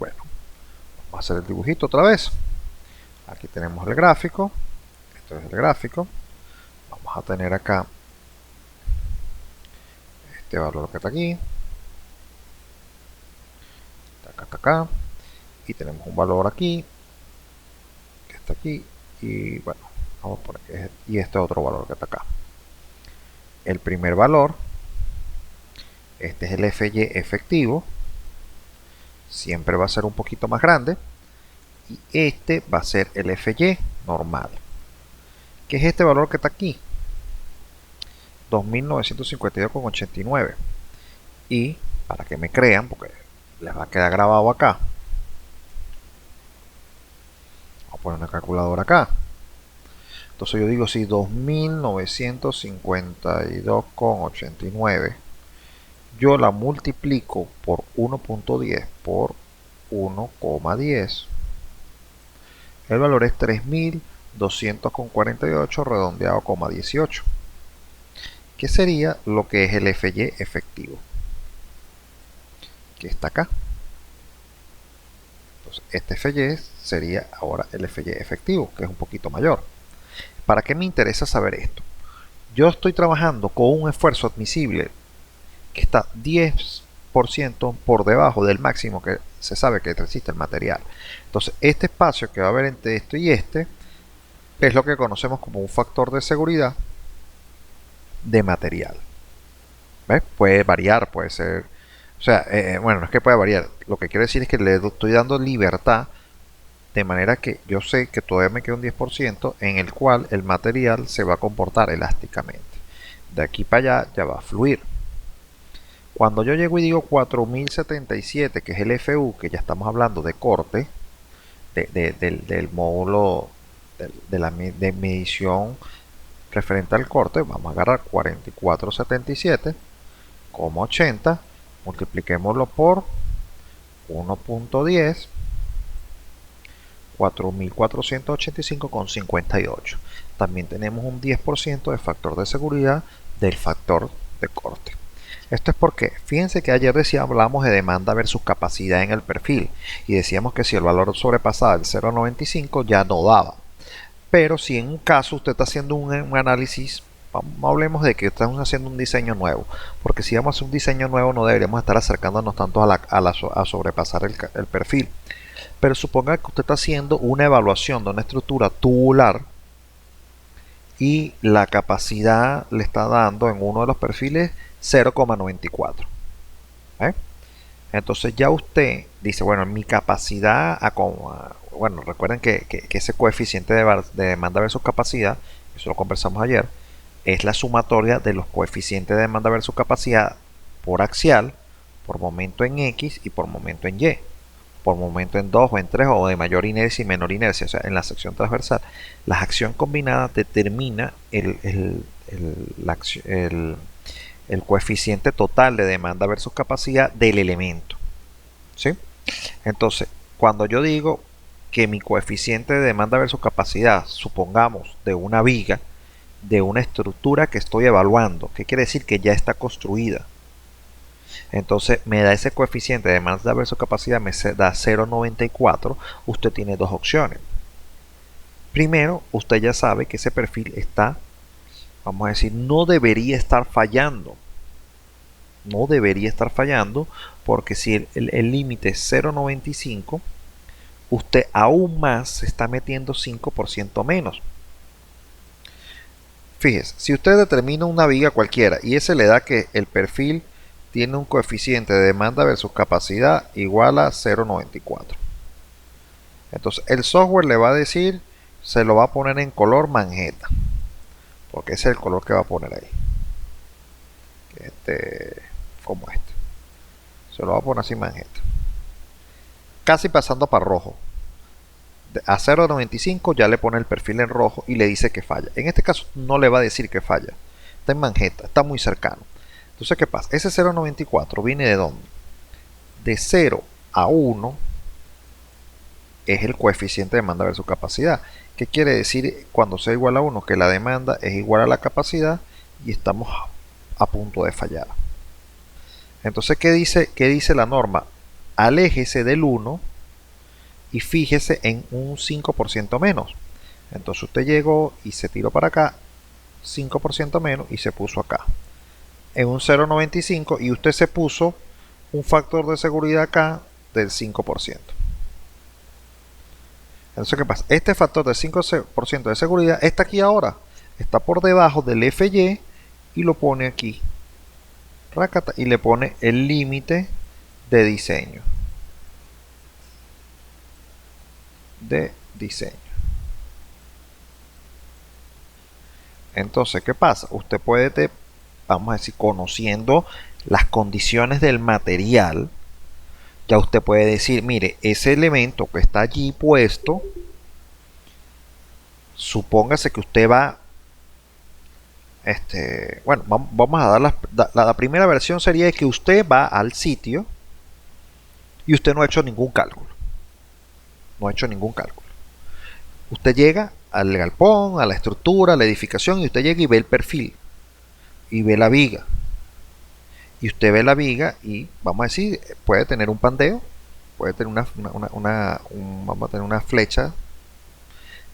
Bueno, vamos a hacer el dibujito otra vez. Aquí tenemos el gráfico. Esto es el gráfico. Vamos a tener acá este valor que está aquí. Está acá. Y tenemos un valor aquí. Que está aquí. Y bueno, vamos a poner y este otro valor que está acá. El primer valor, este es el FY efectivo, siempre va a ser un poquito más grande, y este va a ser el FY normal, que es este valor que está aquí, 2.952,89. Y para que me crean, porque les va a quedar grabado acá, a poner una calculadora acá. Entonces yo digo si 2952,89 yo la multiplico por 1.10 por 1,10, el valor es 3200,48 redondeado, 18, que sería lo que es el FY efectivo, que está acá. Entonces este FY sería ahora el FY efectivo, que es un poquito mayor. ¿Para qué me interesa saber esto? Yo estoy trabajando con un esfuerzo admisible que está 10% por debajo del máximo que se sabe que resiste el material. Entonces este espacio que va a haber entre esto y este es lo que conocemos como un factor de seguridad de material. ¿Ves? Puede variar, puede ser, o sea, bueno, no es que pueda variar, lo que quiero decir es que le estoy dando libertad, de manera que yo sé que todavía me queda un 10% en el cual el material se va a comportar elásticamente. De aquí para allá ya va a fluir. Cuando yo llego y digo 4077, que es el FU, que ya estamos hablando de corte, del módulo de medición referente al corte, vamos a agarrar 4477,80, multipliquémoslo por 1.10, 4485,58. También tenemos un 10% de factor de seguridad del factor de corte. Esto es porque, fíjense que ayer hablamos de demanda versus capacidad en el perfil y decíamos que si el valor sobrepasaba el 0.95 ya no daba. Pero si en un caso usted está haciendo un análisis, hablemos de que estamos haciendo un diseño nuevo, porque si vamos a hacer un diseño nuevo no deberíamos estar acercándonos tanto a sobrepasar el perfil. Pero suponga que usted está haciendo una evaluación de una estructura tubular y la capacidad le está dando en uno de los perfiles 0,94. Entonces ya usted dice, bueno, mi capacidad, bueno, recuerden que ese coeficiente de demanda versus capacidad, eso lo conversamos ayer, es la sumatoria de los coeficientes de demanda versus capacidad por axial, por momento en X y por momento en Y, por momento en 2 o en 3 o de mayor inercia y menor inercia, o sea, en la sección transversal. La acción combinada determina el coeficiente total de demanda versus capacidad del elemento, ¿sí? Entonces, cuando yo digo que mi coeficiente de demanda versus capacidad, supongamos de una viga, de una estructura que estoy evaluando, ¿qué quiere decir? Que ya está construida. Entonces me da ese coeficiente de demanda versus capacidad, me da 0,94. Usted tiene dos opciones. Primero, usted ya sabe que ese perfil está, vamos a decir, no debería estar fallando. No debería estar fallando porque si el límite es 0,95, usted aún más se está metiendo 5% menos. Fíjese, si usted determina una viga cualquiera y ese le da que el perfil tiene un coeficiente de demanda versus capacidad igual a 0,94. Entonces el software le va a decir, se lo va a poner en color magenta, porque ese es el color que va a poner ahí. Como este. Se lo va a poner así magenta. Casi pasando para rojo. A 0,95 ya le pone el perfil en rojo y le dice que falla. En este caso no le va a decir que falla. Está en magenta, está muy cercano. Entonces, ¿qué pasa? Ese 0,94 viene de dónde? De 0 a 1 es el coeficiente de demanda versus capacidad. ¿Qué quiere decir cuando sea igual a 1? Que la demanda es igual a la capacidad y estamos a punto de fallar. Entonces, ¿qué dice la norma? Aléjese del 1 y fíjese en un 5% menos. Entonces usted llegó y se tiró para acá, 5% menos, y se puso acá en un 0,95 y usted se puso un factor de seguridad acá del 5%. Entonces, ¿qué pasa? Este factor del 5% de seguridad está aquí ahora, está por debajo del FY y lo pone aquí, y le pone el límite de diseño. Entonces, ¿qué pasa? Usted puede, vamos a decir, conociendo las condiciones del material, ya usted puede decir, mire, ese elemento que está allí puesto supóngase que usted va, bueno, vamos a dar la primera versión sería que usted va al sitio y usted no ha hecho ningún cálculo. No ha hecho ningún cálculo. Usted llega al galpón, a la estructura, a la edificación y usted llega y ve el perfil y ve la viga. Y usted ve la viga y, vamos a decir, puede tener un pandeo, puede tener vamos a tener una flecha.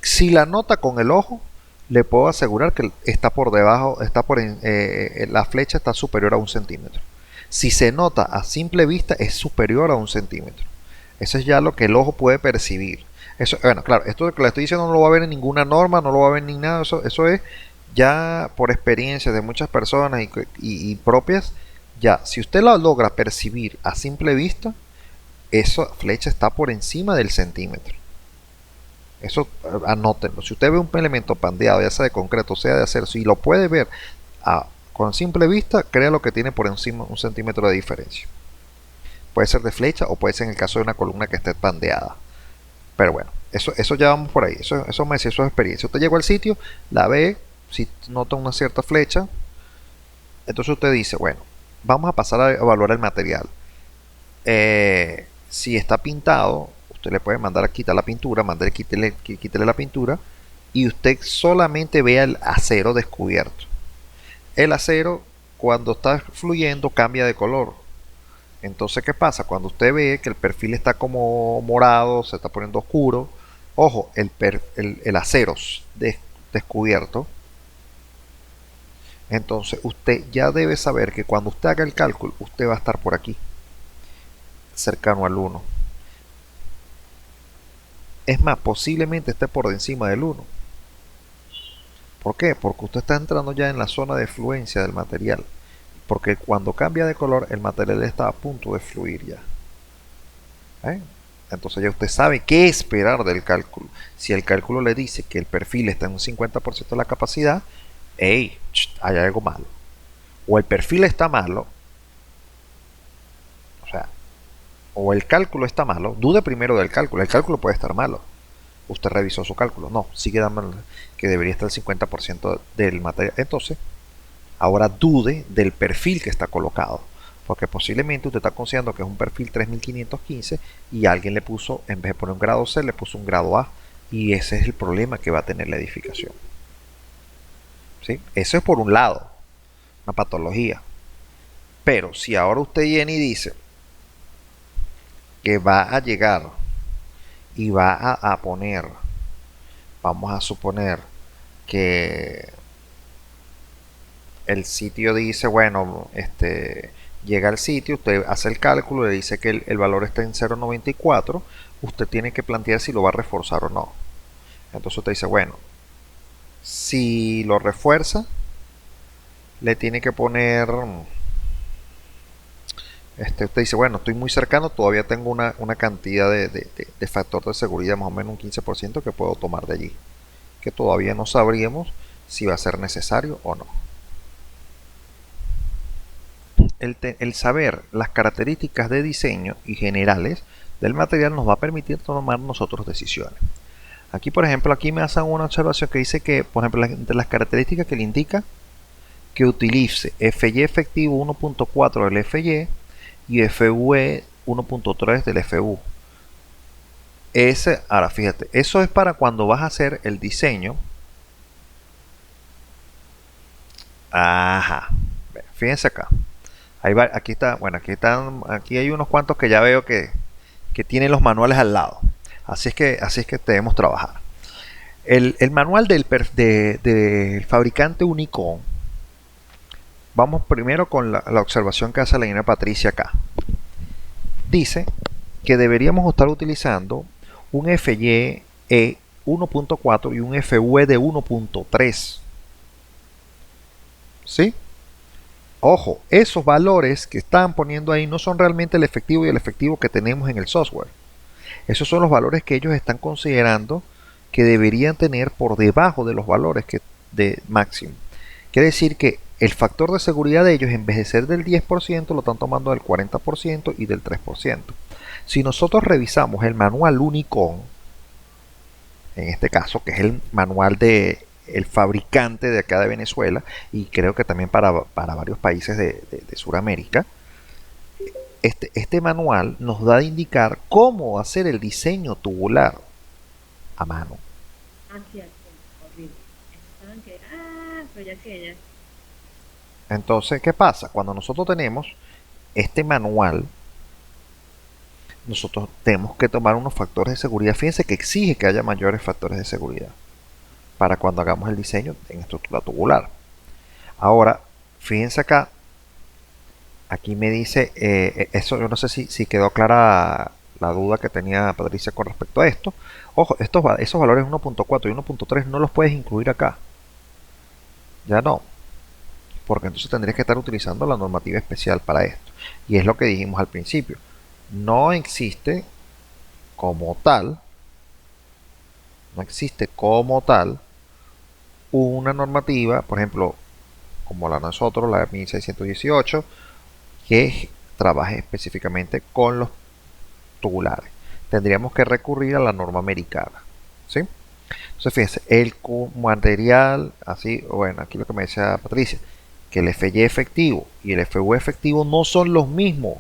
Si la nota con el ojo, le puedo asegurar que está por debajo, la flecha está superior a 1 centímetro. Si se nota a simple vista, es superior a 1 centímetro. Eso es ya lo que el ojo puede percibir. Eso, bueno, claro, esto que le estoy diciendo no lo va a ver en ninguna norma, no lo va a ver ni nada. Eso es ya por experiencia de muchas personas y propias. Ya, si usted lo logra percibir a simple vista, esa flecha está por encima del centímetro. Eso anótenlo. Si usted ve un elemento pandeado, ya sea de concreto, sea de acero, si lo puede ver con simple vista, créalo que tiene por encima 1 centímetro de diferencia. Puede ser de flecha o puede ser en el caso de una columna que esté pandeada. Pero bueno, eso ya vamos por ahí. Eso me decía su experiencia. Usted llegó al sitio, la ve, si nota una cierta flecha, entonces usted dice, bueno, vamos a pasar a evaluar el material. Si está pintado, usted le puede mandar a quitar la pintura, quítele la pintura y usted solamente vea el acero descubierto. El acero, cuando está fluyendo, cambia de color. Entonces, ¿qué pasa? Cuando usted ve que el perfil está como morado, se está poniendo oscuro, ojo, el acero descubierto, entonces usted ya debe saber que cuando usted haga el cálculo, usted va a estar por aquí, cercano al 1. Es más, posiblemente esté por encima del 1. ¿Por qué? Porque usted está entrando ya en la zona de fluencia del material. Porque cuando cambia de color, el material está a punto de fluir ya. Entonces ya usted sabe qué esperar del cálculo. Si el cálculo le dice que el perfil está en un 50% de la capacidad, hey, hay algo malo. O el perfil está malo, o sea, o el cálculo está malo, dude primero del cálculo. El cálculo puede estar malo. Usted revisó su cálculo. No, sigue dando que debería estar el 50% del material. Entonces, ahora dude del perfil que está colocado. Porque posiblemente usted está considerando que es un perfil 3515 y alguien le puso, en vez de poner un grado C, le puso un grado A. Y ese es el problema que va a tener la edificación. ¿Sí? Eso es por un lado, una patología. Pero si ahora usted viene y dice que va a llegar y va a poner, vamos a suponer que el sitio dice, bueno, llega al sitio, usted hace el cálculo, le dice que el valor está en 0.94, usted tiene que plantear si lo va a reforzar o no. Entonces usted dice, bueno, si lo refuerza, le tiene que poner, usted dice, bueno, estoy muy cercano, todavía tengo una cantidad de factor de seguridad, más o menos un 15% que puedo tomar de allí, que todavía no sabríamos si va a ser necesario o no. El saber las características de diseño y generales del material nos va a permitir tomar nosotros decisiones. Aquí, por ejemplo, aquí me hacen una observación que dice que, por ejemplo, entre las características que le indica que utilice FY efectivo 1.4 del FY y FUE 1.3 del FU. Ahora fíjate, eso es para cuando vas a hacer el diseño. Ajá, fíjense acá. Aquí está, bueno, aquí hay unos cuantos que ya veo que tienen los manuales al lado. Así es que debemos trabajar. El manual del fabricante Unicom. Vamos primero con la observación que hace la ingeniera Patricia acá. Dice que deberíamos estar utilizando un FY 1.4 y un FUE de 1.3. ¿Sí? Ojo, esos valores que están poniendo ahí no son realmente el efectivo y el efectivo que tenemos en el software. Esos son los valores que ellos están considerando que deberían tener por debajo de los valores de máximo. Quiere decir que el factor de seguridad de ellos, en vez de ser del 10%, lo están tomando del 40% y del 3%. Si nosotros revisamos el manual Unicom, en este caso, que es el manual de el fabricante de acá de Venezuela y creo que también para varios países de Sudamérica, este manual nos da a indicar cómo hacer el diseño tubular a mano. Así, así, horrible. Esos estaban que, pero ya que ya. Entonces, ¿qué pasa? Cuando nosotros tenemos este manual, nosotros tenemos que tomar unos factores de seguridad. Fíjense que exige que haya mayores factores de seguridad para cuando hagamos el diseño en estructura tubular. Ahora, fíjense acá, aquí me dice, eso yo no sé si quedó clara la duda que tenía Patricia con respecto a esto. Ojo, esos valores 1.4 y 1.3 no los puedes incluir acá. Ya no, porque entonces tendrías que estar utilizando la normativa especial para esto. Y es lo que dijimos al principio. No existe como tal, no existe como tal una normativa, por ejemplo, como la nosotros, la 1618, que trabaje específicamente con los tubulares. Tendríamos que recurrir a la norma americana. ¿Sí? Entonces, fíjense, el material, así, bueno, aquí lo que me decía Patricia, que el FY efectivo y el FU efectivo no son los mismos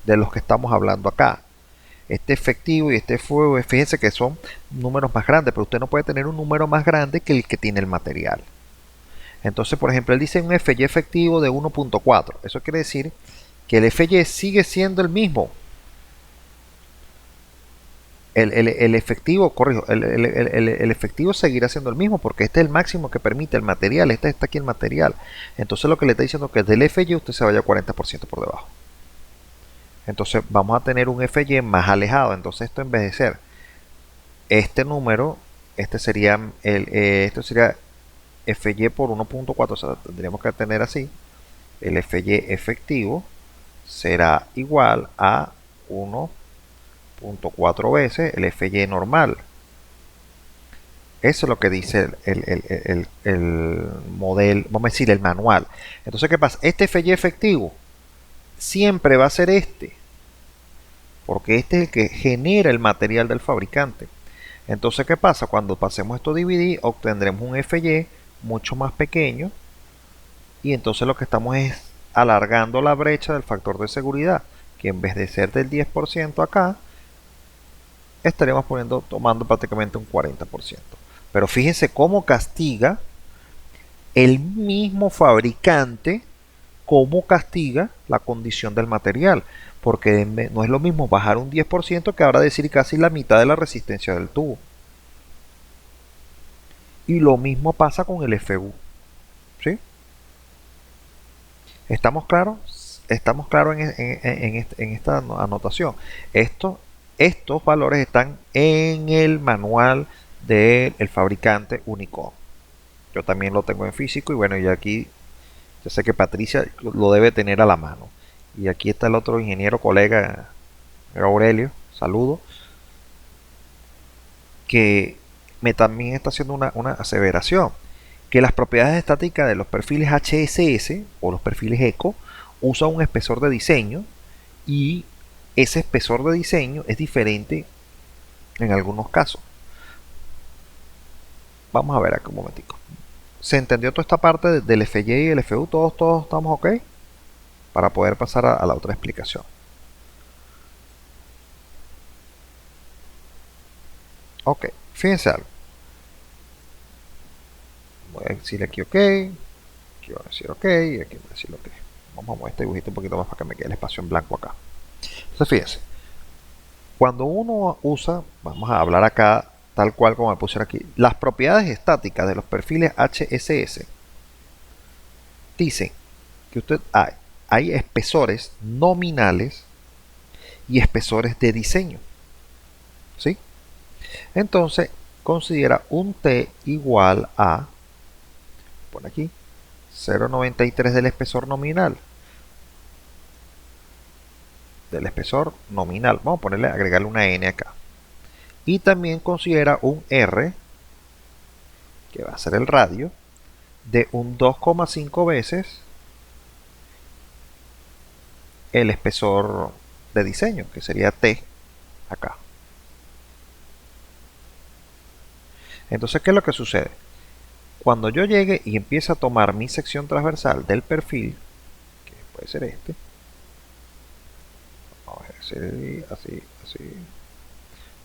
de los que estamos hablando acá. Este efectivo y este FU, fíjense que son números más grandes, pero usted no puede tener un número más grande que el que tiene el material. Entonces, por ejemplo, él dice un FY efectivo de 1.4. Eso quiere decir que el FY sigue siendo el mismo. El efectivo, corrijo, el efectivo seguirá siendo el mismo porque este es el máximo que permite el material. Este está aquí el material. Entonces lo que le está diciendo es que del FY usted se vaya 40% por debajo. Entonces vamos a tener un FY más alejado. Entonces esto en vez de ser este número, esto sería FY por 1.4. O sea, tendríamos que tener así. El FY efectivo será igual a 1.4 veces el FY normal. Eso es lo que dice el modelo, vamos a decir, el manual. Entonces, ¿qué pasa? Este FY efectivo siempre va a ser este, porque este es el que genera el material del fabricante. Entonces, ¿qué pasa? Cuando pasemos esto a dividir, obtendremos un FY mucho más pequeño y entonces lo que estamos es alargando la brecha del factor de seguridad, que en vez de ser del 10% acá, estaremos tomando prácticamente un 40%. Pero fíjense cómo castiga el mismo fabricante, cómo castiga la condición del material. Porque no es lo mismo bajar un 10% que ahora decir casi la mitad de la resistencia del tubo. Y lo mismo pasa con el FU. ¿Sí? ¿Estamos claros? Estamos claros en esta anotación. Estos valores están en el manual del fabricante Unicom. Yo también lo tengo en físico y bueno, y aquí yo sé que Patricia lo debe tener a la mano. Y aquí está el otro ingeniero colega, Aurelio, saludo, que me también está haciendo una aseveración, que las propiedades estáticas de los perfiles HSS o los perfiles ECO usan un espesor de diseño y ese espesor de diseño es diferente en algunos casos. Vamos a ver aquí un momentico. ¿Se entendió toda esta parte del FY y el FU? ¿Todos estamos ok? Para poder pasar a la otra explicación. Ok, fíjense algo. Voy a decir aquí ok, aquí voy a decir ok y aquí voy a decir ok. Vamos a mover este dibujito un poquito más para que me quede el espacio en blanco acá. Entonces fíjense, cuando uno usa, vamos a hablar acá tal cual como me puse aquí, las propiedades estáticas de los perfiles HSS dicen que hay espesores nominales y espesores de diseño. ¿Sí? Entonces, considera un T igual a, pon aquí, 0,93 del espesor nominal. Del espesor nominal. Vamos a ponerle, agregarle una N acá. Y también considera un R, que va a ser el radio, de un 2,5 veces el espesor de diseño, que sería T acá. Entonces, ¿qué es lo que sucede? Cuando yo llegue y empiece a tomar mi sección transversal del perfil, que puede ser este, vamos a ver, así, así.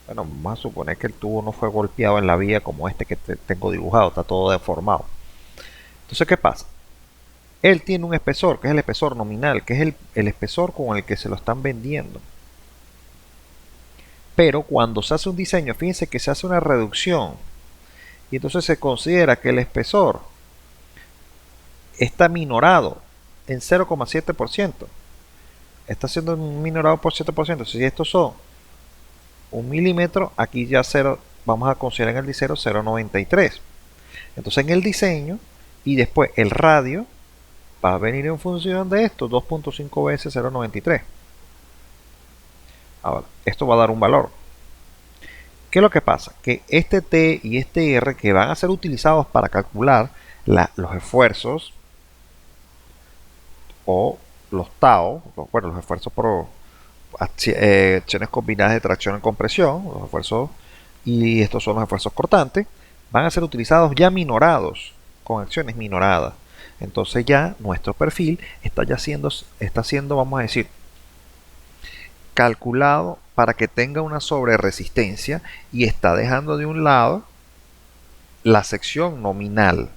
Bueno, vamos a suponer que el tubo no fue golpeado en la vía como este que tengo dibujado, está todo deformado. Entonces, ¿qué pasa? Él tiene un espesor, que es el espesor nominal, que es el espesor con el que se lo están vendiendo. Pero cuando se hace un diseño, fíjense que se hace una reducción y entonces se considera que el espesor está minorado en 0,7%. Está siendo minorado por 7%. Si estos son 1 milímetro, aquí ya 0, vamos a considerar en el diseño 0,93. Entonces en el diseño y después el radio va a venir en función de esto, 2.5 veces 0,93. Ahora, esto va a dar un valor. ¿Qué es lo que pasa? Que este T y este R que van a ser utilizados para calcular los esfuerzos o los TAO, bueno, los esfuerzos por acciones combinadas de tracción y compresión, los esfuerzos, y estos son los esfuerzos cortantes, van a ser utilizados ya minorados, con acciones minoradas. Entonces ya nuestro perfil está siendo, vamos a decir, calculado para que tenga una sobreresistencia y está dejando de un lado la sección nominal.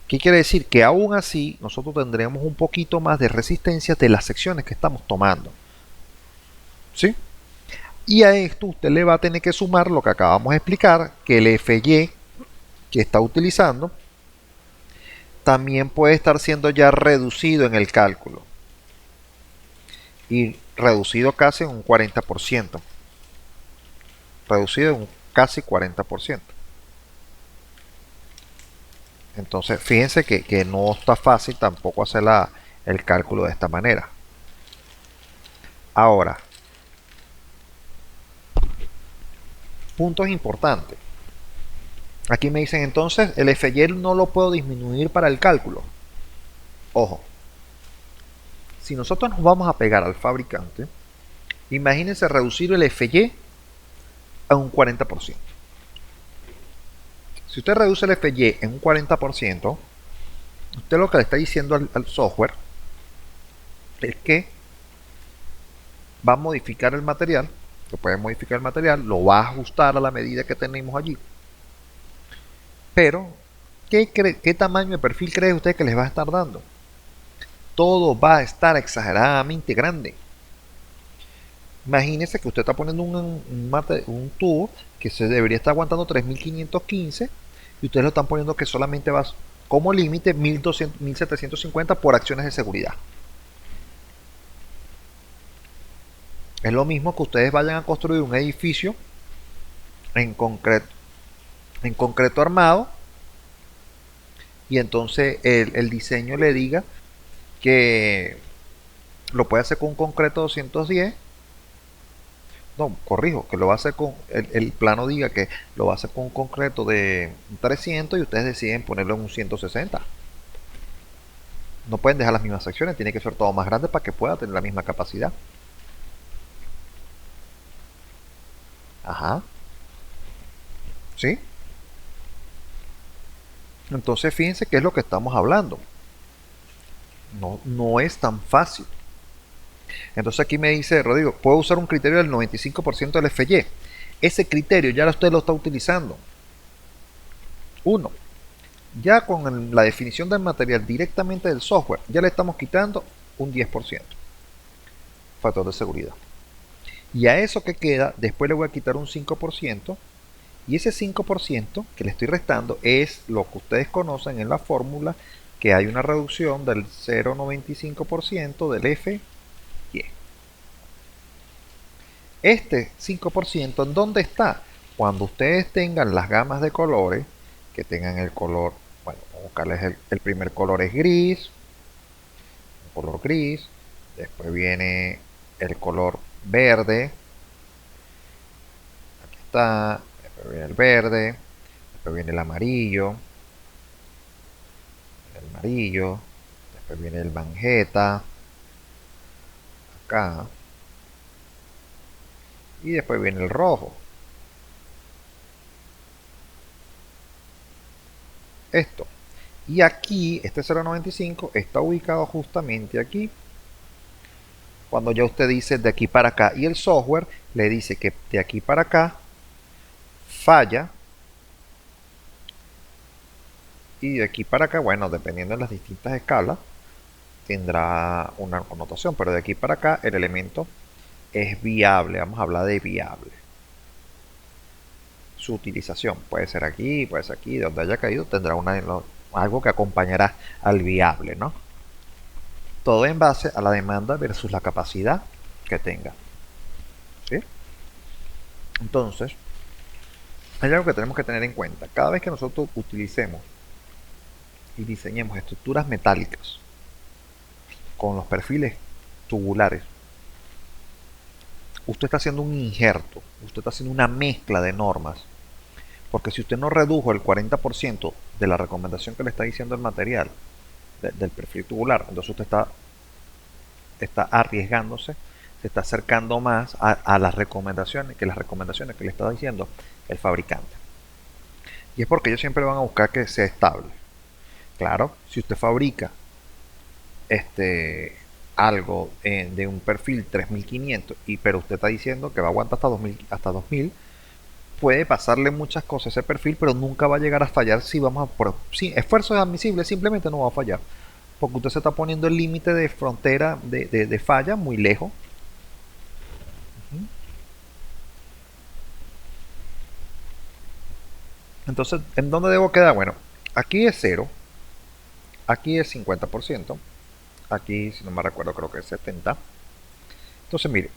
¿Qué quiere decir? Que aún así nosotros tendremos un poquito más de resistencia de las secciones que estamos tomando. ¿Sí? Y a esto usted le va a tener que sumar lo que acabamos de explicar, que el FY que está utilizando también puede estar siendo ya reducido en el cálculo. Y reducido casi en un 40%. Reducido en un casi 40%. Entonces, fíjense que no está fácil tampoco hacer el cálculo de esta manera. Ahora, puntos importantes. Aquí me dicen entonces, el FY no lo puedo disminuir para el cálculo. Ojo, si nosotros nos vamos a pegar al fabricante, imagínense reducir el FY a un 40%. Si usted reduce el FY en un 40%, usted lo que le está diciendo al software es que va a modificar el material, lo puede modificar el material, lo va a ajustar a la medida que tenemos allí. Pero, ¿qué tamaño de perfil cree usted que les va a estar dando? Todo va a estar exageradamente grande. Imagínese que usted está poniendo un tubo que se debería estar aguantando 3515 y ustedes lo están poniendo que solamente va como límite 1200, 1750 por acciones de seguridad. Es lo mismo que ustedes vayan a construir un edificio en concreto armado y entonces el diseño le diga que lo puede hacer con un concreto 210. No, corrijo, que lo va a hacer con el plano diga que lo va a hacer con un concreto de 300 y ustedes deciden ponerlo en un 160. No pueden dejar las mismas secciones, tiene que ser todo más grande para que pueda tener la misma capacidad. Ajá. ¿Sí? Entonces fíjense qué es lo que estamos hablando. No es tan fácil. Entonces aquí me dice Rodrigo, puedo usar un criterio del 95% del FY. Ese criterio ya usted lo está utilizando. Uno, ya con la definición del material directamente del software, ya le estamos quitando un 10%. Factor de seguridad. Y a eso que queda, después le voy a quitar un 5%. Y ese 5% que le estoy restando es lo que ustedes conocen en la fórmula, que hay una reducción del 0,95% del FY. Este 5%, ¿en dónde está? Cuando ustedes tengan las gamas de colores, que tengan el color, bueno, vamos a buscarles el primer color es gris, un color gris, después viene el color verde, aquí está, después viene el verde, después viene después viene el magenta, acá, y después viene el rojo. esto. Y aquí, este 0.95 está ubicado justamente aquí. Cuando ya usted dice de aquí para acá. Y el software le dice que de aquí para acá falla. Y de aquí para acá, bueno, dependiendo de las distintas escalas, tendrá una connotación. Pero de aquí para acá el elemento es viable. Vamos a hablar de viable. Su utilización puede ser aquí, donde haya caído tendrá algo que acompañará al viable, ¿no? Todo en base a la demanda versus la capacidad que tenga. ¿Sí? Entonces, hay algo que tenemos que tener en cuenta. Cada vez que nosotros utilicemos y diseñemos estructuras metálicas con los perfiles tubulares, usted está haciendo un injerto, usted está haciendo una mezcla de normas. Porque si usted no redujo el 40% de la recomendación que le está diciendo el material del perfil tubular, entonces usted está arriesgándose, se está acercando más a las recomendaciones que le está diciendo el fabricante. Y es porque ellos siempre van a buscar que sea estable. Claro, si usted fabrica algo de un perfil 3500 pero usted está diciendo que va a aguantar hasta 2000, puede pasarle muchas cosas a ese perfil, pero nunca va a llegar a fallar si vamos a por si esfuerzos admisibles, simplemente no va a fallar. Porque usted se está poniendo el límite de frontera de falla muy lejos. Entonces, ¿en dónde debo quedar? Bueno, aquí es 0, aquí es 50%, aquí, si no me recuerdo, creo que es 70%. Entonces, mire,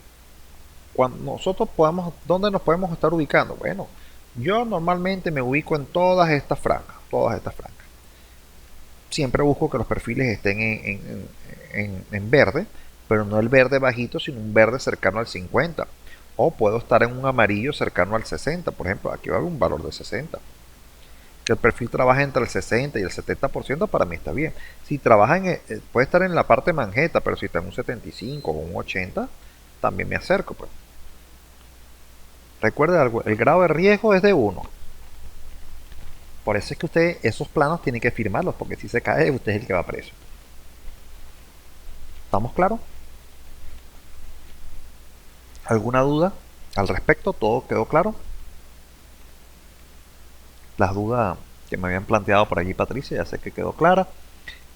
cuando nosotros podamos, ¿dónde nos podemos estar ubicando? Bueno, yo normalmente me ubico en todas estas franjas, todas estas franjas. Siempre busco que los perfiles estén en verde, pero no el verde bajito, sino un verde cercano al 50. O puedo estar en un amarillo cercano al 60. Por ejemplo, aquí va a haber un valor de 60. Que el perfil trabaja entre el 60 y el 70%, para mí está bien. Si trabaja puede estar en la parte manjeta, pero si está en un 75 o un 80, también me acerco. Pues. Recuerde algo, el grado de riesgo es de 1. Por eso es que usted esos planos tiene que firmarlos, porque si se cae, usted es el que va preso. ¿Estamos claros? ¿Alguna duda al respecto? ¿Todo quedó claro? Las dudas que me habían planteado por allí Patricia, ya sé que quedó clara.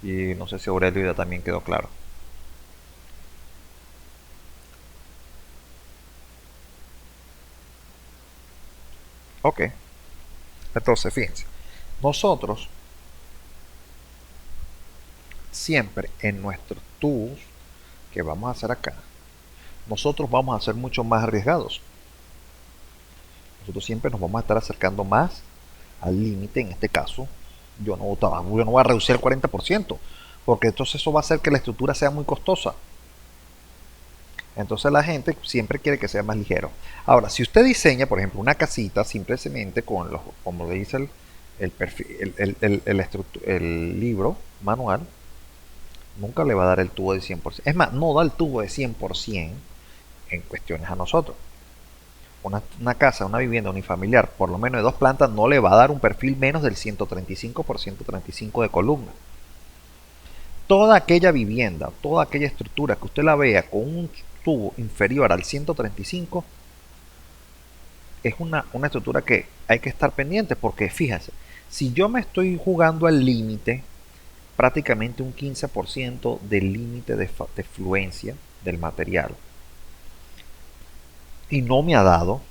Y no sé si Aurelio ya también quedó claro. Ok. Entonces, fíjense. Nosotros siempre en nuestros tubos que vamos a hacer acá, nosotros vamos a ser mucho más arriesgados. Nosotros siempre nos vamos a estar acercando más al límite. En este caso, yo no voy a reducir el 40%, porque entonces eso va a hacer que la estructura sea muy costosa. Entonces la gente siempre quiere que sea más ligero. Ahora, si usted diseña, por ejemplo, una casita simplemente con los, como le dice el, perfil, el libro manual, nunca le va a dar el tubo de 100%. Es más, no da el tubo de 100% en cuestiones a nosotros. Una casa, una vivienda unifamiliar, por lo menos de 2 plantas, no le va a dar un perfil menos del 135 por 135 de columna. Toda aquella vivienda, toda aquella estructura que usted la vea con un tubo inferior al 135 es una estructura que hay que estar pendiente, porque fíjense, si yo me estoy jugando al límite, prácticamente un 15% del límite de fluencia del material, y no me ha dado,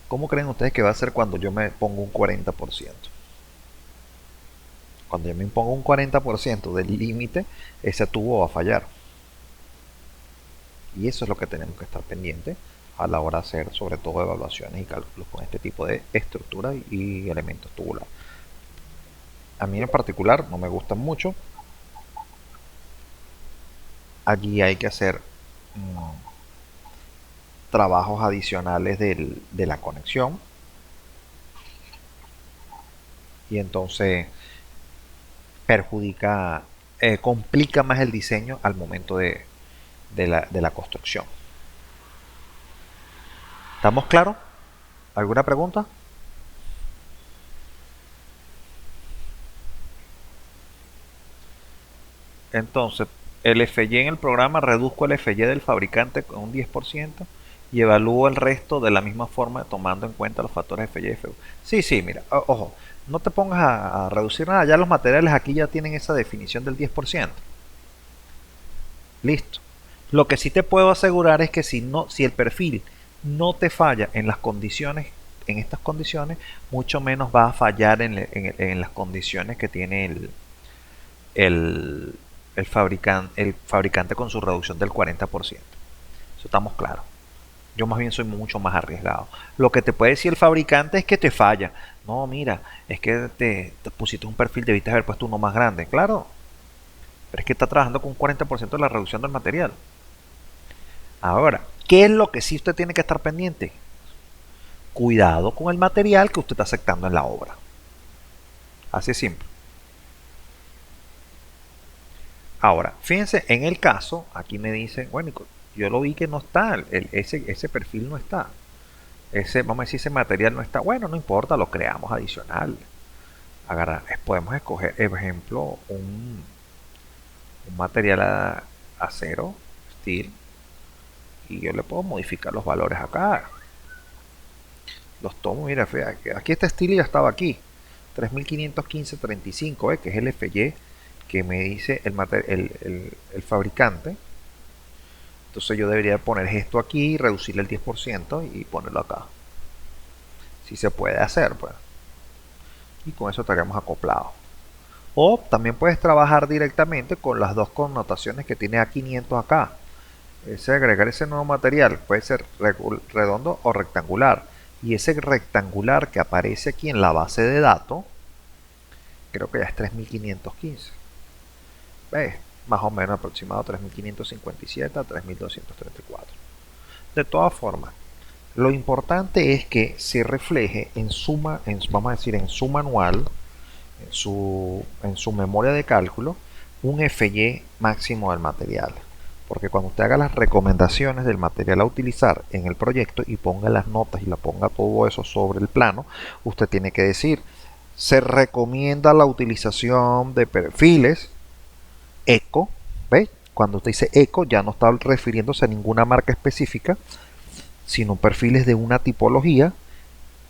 ¿cómo creen ustedes que va a ser cuando yo me pongo un 40%? Cuando yo me impongo un 40% del límite, ese tubo va a fallar. Y eso es lo que tenemos que estar pendientes a la hora de hacer, sobre todo, evaluaciones y cálculos con este tipo de estructuras y elementos tubulares. A mí en particular no me gustan mucho. Allí hay que hacer trabajos adicionales de la conexión. Y entonces perjudica, complica más el diseño al momento de la construcción. ¿Estamos claros? ¿Alguna pregunta? Entonces, el FY en el programa, reduzco el FY del fabricante con un 10% y evalúo el resto de la misma forma, tomando en cuenta los factores FY y FU. Sí, sí, mira, ojo, no te pongas a reducir nada, ya los materiales aquí ya tienen esa definición del 10%. Listo. Lo que sí te puedo asegurar es que si el perfil no te falla en las condiciones, en estas condiciones, mucho menos va a fallar en las condiciones que tiene el, el fabricante con su reducción del 40%. Eso estamos claros. Yo más bien soy mucho más arriesgado. Lo que te puede decir el fabricante es que te falla. No, mira, es que te pusiste un perfil, debiste haber puesto uno más grande. Claro, pero es que está trabajando con un 40% de la reducción del material. Ahora, ¿qué es lo que sí usted tiene que estar pendiente? Cuidado con el material que usted está aceptando en la obra. Así es simple. Ahora, fíjense, en el caso, aquí me dicen, bueno, yo lo vi que no está, ese perfil no está. Vamos a decir, ese material no está. Bueno, no importa, lo creamos adicional. Podemos escoger, por ejemplo, un material acero, steel, y yo le puedo modificar los valores acá. Los tomo, mira, aquí este steel ya estaba aquí. 3515.35, que es el FY que me dice el fabricante. Entonces yo debería poner esto aquí, reducirle el 10% y ponerlo acá. Si se puede hacer, pues. Y con eso estaríamos acoplados. O también puedes trabajar directamente con las dos connotaciones que tiene A500 acá. Agregar ese nuevo material puede ser redondo o rectangular. Y ese rectangular que aparece aquí en la base de datos, creo que ya es 3515. ¿Ves? Más o menos aproximado 3557 a 3234. De todas formas, lo importante es que se refleje en vamos a decir, en su manual, en su memoria de cálculo, un FY máximo del material. Porque cuando usted haga las recomendaciones del material a utilizar en el proyecto y ponga las notas y la ponga todo eso sobre el plano, usted tiene que decir, se recomienda la utilización de perfiles eco. ¿Ve? Cuando usted dice eco ya no está refiriéndose a ninguna marca específica, sino perfiles de una tipología,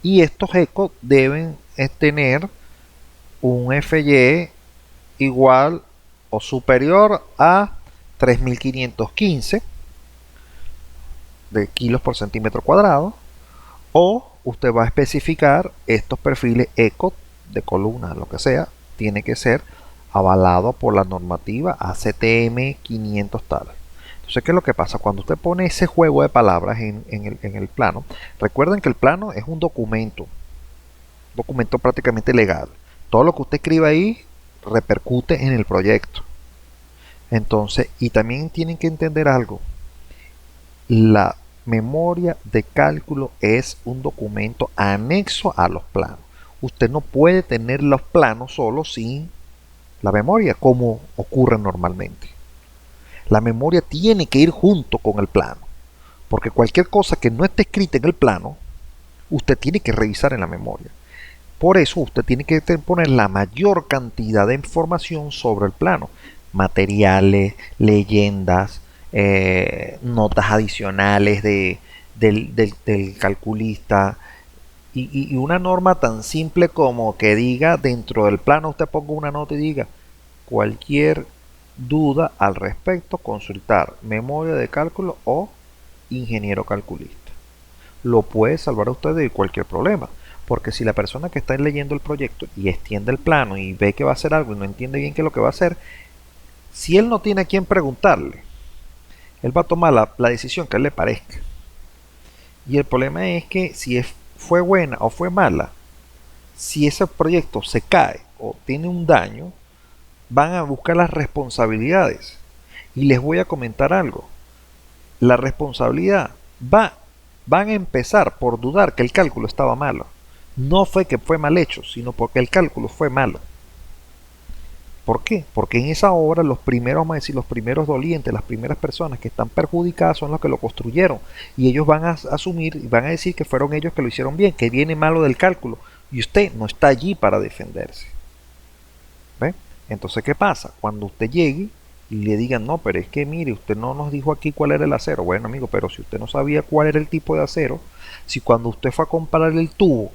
y estos eco deben tener un FY igual o superior a 3515 de kilos por centímetro cuadrado, o usted va a especificar estos perfiles eco de columnas, lo que sea, tiene que ser avalado por la normativa ACTM 500 tal. Entonces, ¿qué es lo que pasa? Cuando usted pone ese juego de palabras en el plano, recuerden que el plano es un documento prácticamente legal. Todo lo que usted escriba ahí repercute en el proyecto. Entonces, y también tienen que entender algo. La memoria de cálculo es un documento anexo a los planos. Usted no puede tener los planos solo sin la memoria, como ocurre normalmente. La memoria tiene que ir junto con el plano, porque cualquier cosa que no esté escrita en el plano, usted tiene que revisar en la memoria. Por eso usted tiene que poner la mayor cantidad de información sobre el plano. Materiales, leyendas, notas adicionales del calculista, y una norma tan simple como que diga dentro del plano, usted ponga una nota y diga cualquier duda al respecto, consultar memoria de cálculo o ingeniero calculista. Lo puede salvar a usted de cualquier problema, porque si la persona que está leyendo el proyecto y extiende el plano y ve que va a hacer algo y no entiende bien qué es lo que va a hacer, si él no tiene a quien preguntarle, él va a tomar la decisión que a él le parezca. Y el problema es que si fue buena o fue mala, si ese proyecto se cae o tiene un daño, van a buscar las responsabilidades. Y les voy a comentar algo. La responsabilidad van a empezar por dudar que el cálculo estaba malo. No fue que fue mal hecho, sino porque el cálculo fue malo. ¿Por qué? Porque en esa obra los primeros, vamos a decir, los primeros dolientes, las primeras personas que están perjudicadas son los que lo construyeron. Y ellos van a asumir y van a decir que fueron ellos que lo hicieron bien, que viene malo del cálculo. Y usted no está allí para defenderse. ¿Ve? Entonces, ¿qué pasa? Cuando usted llegue y le digan, no, pero es que mire, usted no nos dijo aquí cuál era el acero. Bueno, amigo, pero si usted no sabía cuál era el tipo de acero, si cuando usted fue a comprar el tubo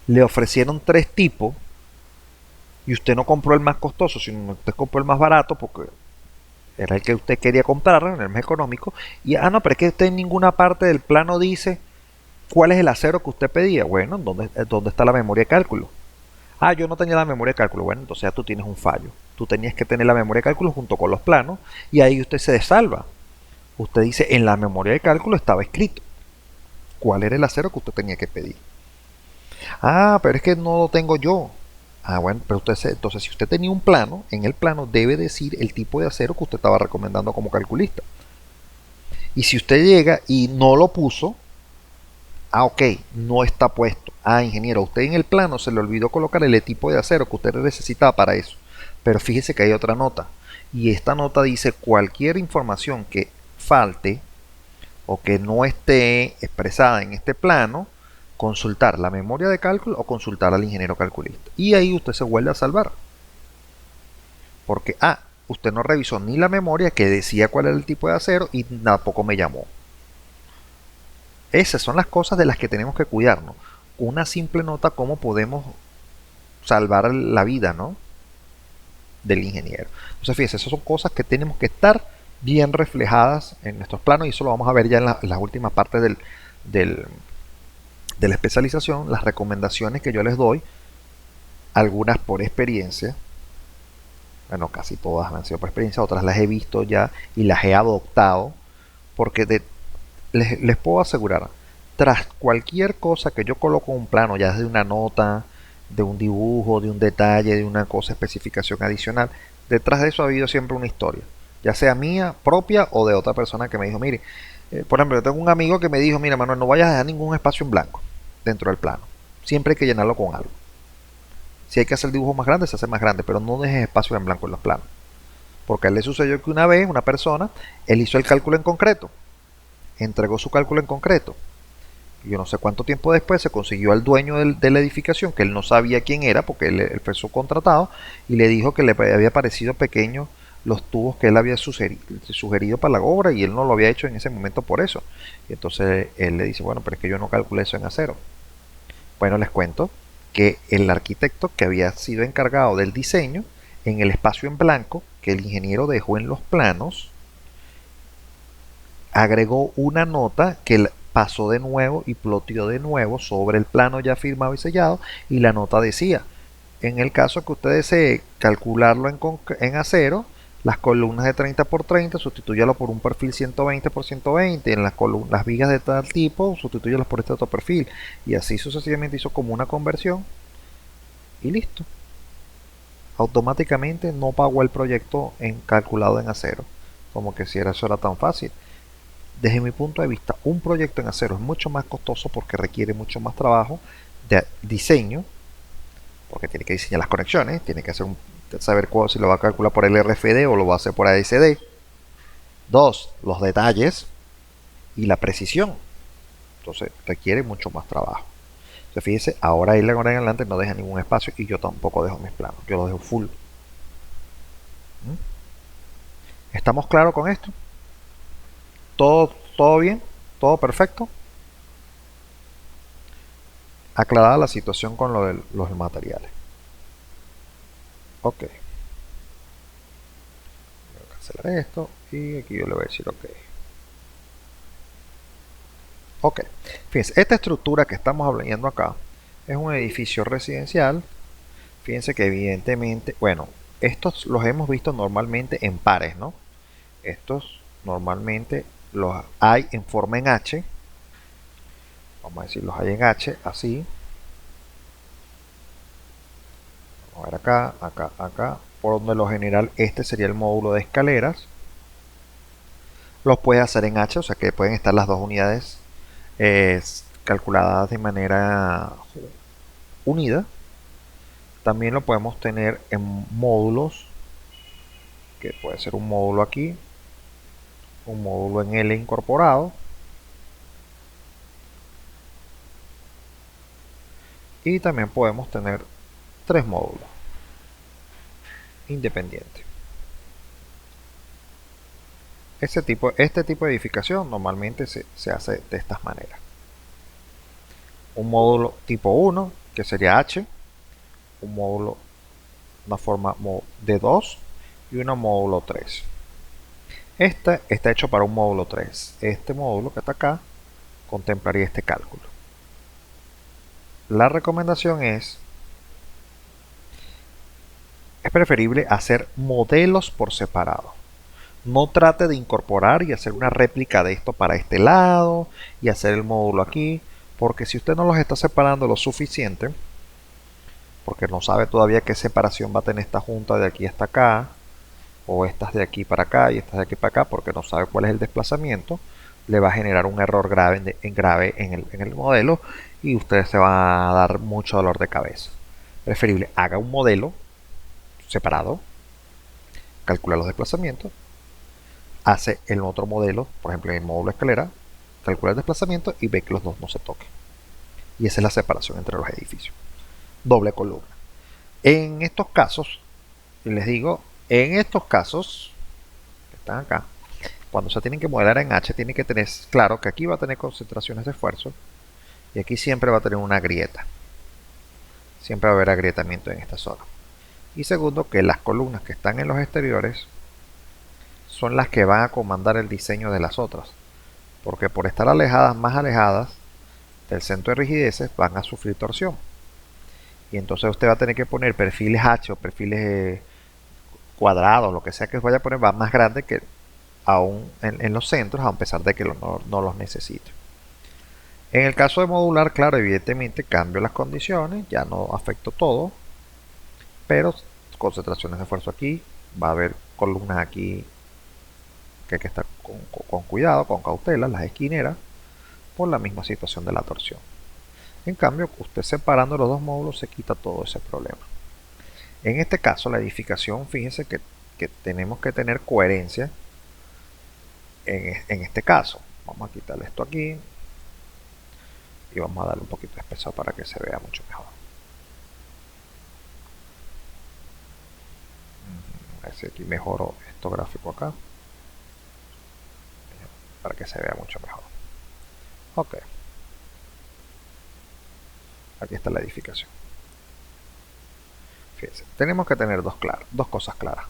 le ofrecieron tres tipos y usted no compró el más costoso, sino usted compró el más barato porque era el que usted quería comprar, en el más económico, y no, pero es que usted en ninguna parte del plano dice cuál es el acero que usted pedía. Bueno, ¿dónde está la memoria de cálculo? Yo no tenía la memoria de cálculo. Bueno, entonces ya tú tienes un fallo. Tú tenías que tener la memoria de cálculo junto con los planos y ahí usted se desalva. Usted dice, en la memoria de cálculo estaba escrito cuál era el acero que usted tenía que pedir. Pero es que no lo tengo yo. Bueno, pero entonces si usted tenía un plano, en el plano debe decir el tipo de acero que usted estaba recomendando como calculista. Y si usted llega y no lo puso, ok, no está puesto. Ingeniero, a usted en el plano se le olvidó colocar el tipo de acero que usted necesitaba para eso. Pero fíjese que hay otra nota. Y esta nota dice cualquier información que falte o que no esté expresada en este plano, consultar la memoria de cálculo o consultar al ingeniero calculista. Y ahí usted se vuelve a salvar. Porque, usted no revisó ni la memoria que decía cuál era el tipo de acero y tampoco me llamó. Esas son las cosas de las que tenemos que cuidarnos. Una simple nota, cómo podemos salvar la vida, ¿no? Del ingeniero. Entonces, fíjense, esas son cosas que tenemos que estar bien reflejadas en nuestros planos y eso lo vamos a ver ya en las últimas partes del, de la especialización, las recomendaciones que yo les doy, algunas por experiencia, bueno, casi todas han sido por experiencia, otras las he visto ya y las he adoptado, porque les puedo asegurar, tras cualquier cosa que yo coloco en un plano, ya sea de una nota, de un dibujo, de un detalle, de una cosa, especificación adicional, detrás de eso ha habido siempre una historia, ya sea mía, propia o de otra persona que me dijo, mire, por ejemplo, yo tengo un amigo que me dijo, mira, Manuel, no vayas a dejar ningún espacio en blanco dentro del plano, siempre hay que llenarlo con algo. Si hay que hacer el dibujo más grande, se hace más grande, pero no dejes espacio en blanco en los planos. Porque a él le sucedió que una vez, una persona, él hizo el cálculo en concreto, entregó su cálculo en concreto. Y yo no sé cuánto tiempo después se consiguió al dueño de la edificación, que él no sabía quién era, porque él fue subcontratado, y le dijo que le había parecido pequeño los tubos que él había sugerido para la obra y él no lo había hecho en ese momento por eso. Y entonces él le dice, bueno, pero es que yo no calculé eso en acero. Bueno, les cuento que el arquitecto que había sido encargado del diseño, en el espacio en blanco que el ingeniero dejó en los planos, agregó una nota que pasó de nuevo y ploteó de nuevo sobre el plano ya firmado y sellado y la nota decía, en el caso que usted desee calcularlo en acero, las columnas de 30 por 30 sustitúyalo por un perfil 120 por 120, en las vigas de tal tipo sustitúyalas por este otro perfil y así sucesivamente hizo como una conversión y listo. Automáticamente no pagó el proyecto calculado en acero, como que si eso era tan fácil. Desde mi punto de vista, un proyecto en acero es mucho más costoso porque requiere mucho más trabajo de diseño, porque tiene que diseñar las conexiones, tiene que saber si lo va a calcular por el RFD o lo va a hacer por ASD. Dos, los detalles y la precisión. Entonces requiere mucho más trabajo. Entonces fíjese, ahora en adelante no deja ningún espacio y yo tampoco dejo mis planos, yo los dejo full. ¿Estamos claros con esto? ¿Todo bien? ¿Todo perfecto? Aclarada la situación con lo de los materiales. Ok. Voy a cancelar esto y aquí yo le voy a decir ok. Ok. Fíjense, esta estructura que estamos hablando acá es un edificio residencial. Fíjense que evidentemente, bueno, estos los hemos visto normalmente en pares, ¿no? Estos normalmente los hay en forma en H. Vamos a decir, los hay en H, así. Vamos a ver acá, acá, acá. Por donde lo general este sería el módulo de escaleras. Los puede hacer en H, o sea que pueden estar las dos unidades calculadas de manera unida. También lo podemos tener en módulos, que puede ser un módulo aquí, un módulo en L incorporado, y también podemos tener tres módulos independientes. Este tipo de edificación normalmente se hace de estas maneras. Un módulo tipo 1, que sería H, un módulo, una forma de 2 y un módulo 3. Este está hecho para un módulo 3. Este módulo que está acá contemplaría este cálculo. La recomendación es preferible hacer modelos por separado. No trate de incorporar y hacer una réplica de esto para este lado y hacer el módulo aquí, porque si usted no los está separando lo suficiente, porque no sabe todavía qué separación va a tener esta junta de aquí hasta acá, o estas de aquí para acá y estas de aquí para acá, porque no sabe cuál es el desplazamiento, le va a generar un error grave en el modelo y usted se va a dar mucho dolor de cabeza. Preferible, haga un modelo separado, calcula los desplazamientos, hace el otro modelo, por ejemplo en el módulo escalera, calcula el desplazamiento y ve que los dos no se toquen. Y esa es la separación entre los edificios. Doble columna. En estos casos, les digo, en estos casos, que están acá, cuando se tienen que modelar en H, tienen que tener claro que aquí va a tener concentraciones de esfuerzo y aquí siempre va a tener una grieta. Siempre va a haber agrietamiento en esta zona. Y segundo, que las columnas que están en los exteriores son las que van a comandar el diseño de las otras. Porque por estar alejadas, más alejadas del centro de rigideces, van a sufrir torsión. Y entonces usted va a tener que poner perfiles H o perfiles cuadrados, lo que sea que vaya a poner, va más grande que aún en los centros, a pesar de que no los necesite. En el caso de modular, claro, evidentemente cambio las condiciones, ya no afecto todo, pero concentraciones de esfuerzo aquí, va a haber columnas aquí que hay que estar con cuidado, con cautela, las esquineras, por la misma situación de la torsión. En cambio, usted separando los dos módulos se quita todo ese problema. En este caso, la edificación, fíjense que tenemos que tener coherencia en este caso. Vamos a quitarle esto aquí y vamos a darle un poquito de espesor para que se vea mucho mejor. A ver si aquí mejoro esto gráfico acá para que se vea mucho mejor. Ok, aquí está la edificación. Fíjense, tenemos que tener dos cosas claras.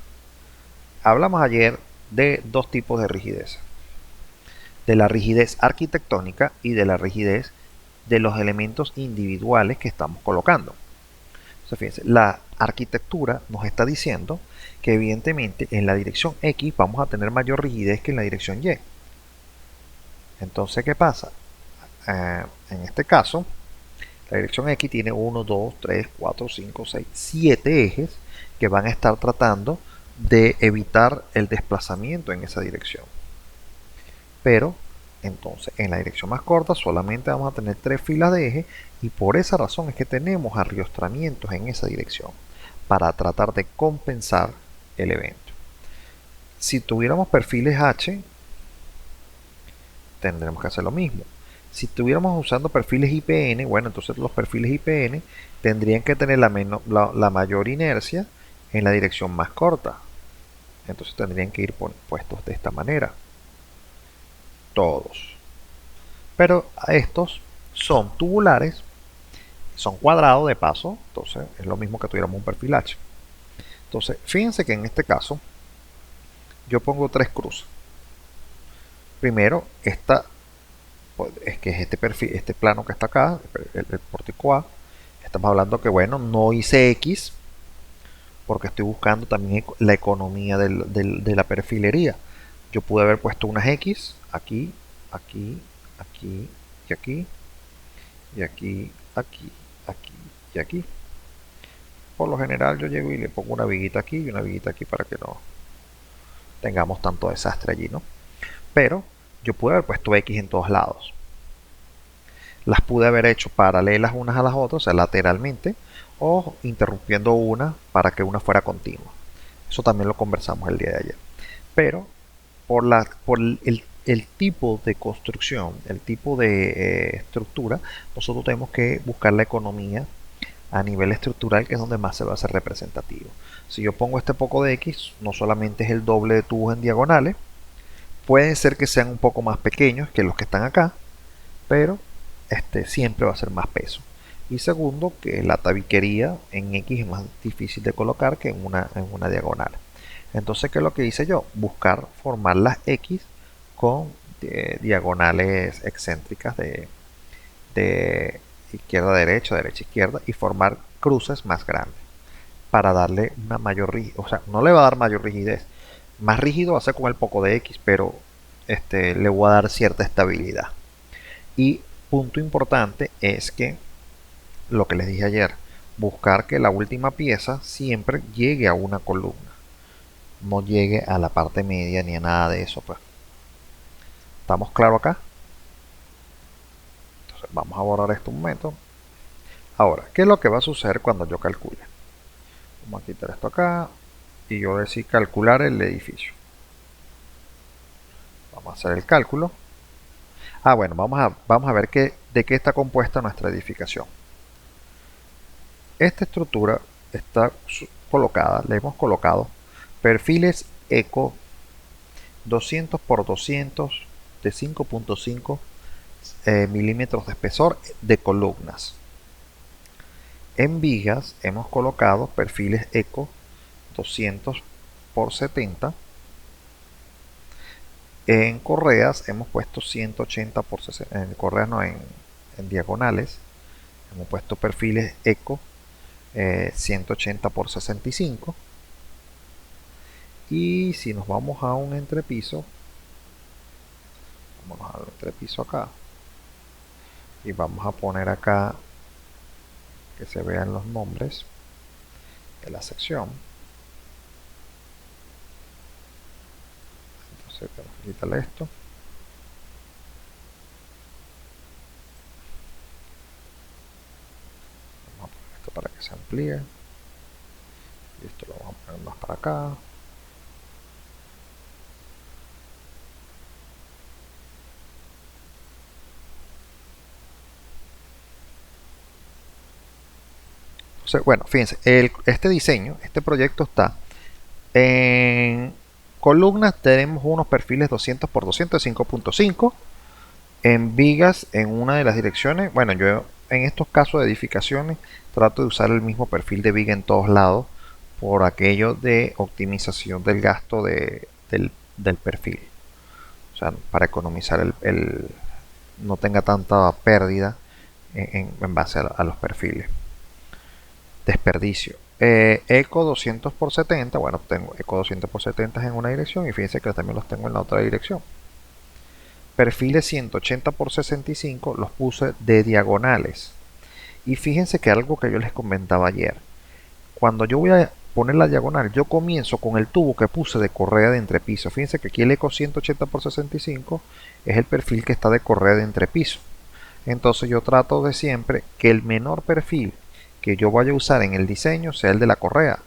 Hablamos ayer de dos tipos de rigidez, de la rigidez arquitectónica y de la rigidez de los elementos individuales que estamos colocando. Entonces, fíjense, la arquitectura nos está diciendo que evidentemente en la dirección X vamos a tener mayor rigidez que en la dirección Y. Entonces, ¿qué pasa? En este caso, la dirección X tiene 1, 2, 3, 4, 5, 6, 7 ejes que van a estar tratando de evitar el desplazamiento en esa dirección. Pero entonces en la dirección más corta solamente vamos a tener 3 filas de eje y por esa razón es que tenemos arriostramientos en esa dirección para tratar de compensar el evento. Si tuviéramos perfiles H, tendremos que hacer lo mismo. Si estuviéramos usando perfiles IPN, bueno, entonces los perfiles IPN tendrían que tener la mayor inercia en la dirección más corta. Entonces tendrían que ir puestos de esta manera. Todos. Pero estos son tubulares, son cuadrados de paso, entonces es lo mismo que tuviéramos un perfil H. Entonces, fíjense que en este caso yo pongo 3 cruces. Primero, esta es que es este perfil, este plano que está acá, el pórtico A. Estamos hablando que bueno, no hice X porque estoy buscando también la economía de la perfilería. Yo pude haber puesto unas X aquí, aquí, aquí y aquí, y aquí, aquí, aquí y aquí. Por lo general yo llego y le pongo una viguita aquí y una viguita aquí para que no tengamos tanto desastre allí, ¿no? Pero yo pude haber puesto X en todos lados. Las pude haber hecho paralelas unas a las otras, o sea, lateralmente, o interrumpiendo una para que una fuera continua. Eso también lo conversamos el día de ayer. Pero por el tipo de construcción, el tipo de estructura, nosotros tenemos que buscar la economía a nivel estructural, que es donde más se va a hacer representativo. Si yo pongo este poco de X, no solamente es el doble de tubos en diagonales, Pueden ser que sean un poco más pequeños que los que están acá, pero siempre va a ser más peso. Y segundo, que la tabiquería en X es más difícil de colocar que en una diagonal. Entonces, ¿qué es lo que hice yo? Buscar formar las X con diagonales excéntricas de izquierda a derecha, derecha a izquierda, y formar cruces más grandes para darle una mayor rigidez. O sea, no le va a dar mayor rigidez. Más rígido va a ser con el poco de X, pero le voy a dar cierta estabilidad. Y punto importante es que lo que les dije ayer, buscar que la última pieza siempre llegue a una columna, no llegue a la parte media ni a nada de eso. Pues estamos claros acá. Entonces vamos a borrar esto un momento. Ahora, ¿qué es lo que va a suceder cuando yo calcule? Vamos a quitar esto acá y yo decir calcular el edificio. Vamos a hacer el cálculo. Bueno, vamos a ver de qué está compuesta nuestra edificación. Esta estructura está colocada, le hemos colocado perfiles eco 200 por 200 de 5.5 milímetros de espesor de columnas. En vigas hemos colocado perfiles eco 200 por 70. En correas hemos puesto 180 por 60. En correas no, en diagonales hemos puesto perfiles eco 180 por 65. Y si nos vamos a un entrepiso, vámonos al entrepiso acá y vamos a poner acá que se vean los nombres de la sección. Entonces tenemos que quitarle esto. Vamos a poner esto para que se amplíe y esto lo vamos a poner más para acá. Entonces, bueno, fíjense, este diseño, este proyecto está en columnas. Tenemos unos perfiles 200 por 200 de 5.5. En vigas, en una de las direcciones, bueno, yo en estos casos de edificaciones trato de usar el mismo perfil de viga en todos lados por aquello de optimización del gasto del perfil. O sea, para economizar no tenga tanta pérdida en base a los perfiles. Desperdicio. Eco 200 por 70, bueno, tengo Eco 200 por 70 en una dirección y fíjense que también los tengo en la otra dirección. Perfiles 180 por 65 los puse de diagonales. Y fíjense que algo que yo les comentaba ayer, cuando yo voy a poner la diagonal, yo comienzo con el tubo que puse de correa de entrepiso. Fíjense que aquí el Eco 180 por 65 es el perfil que está de correa de entrepiso. Entonces yo trato de siempre que el menor perfil que yo vaya a usar en el diseño sea el de la correa.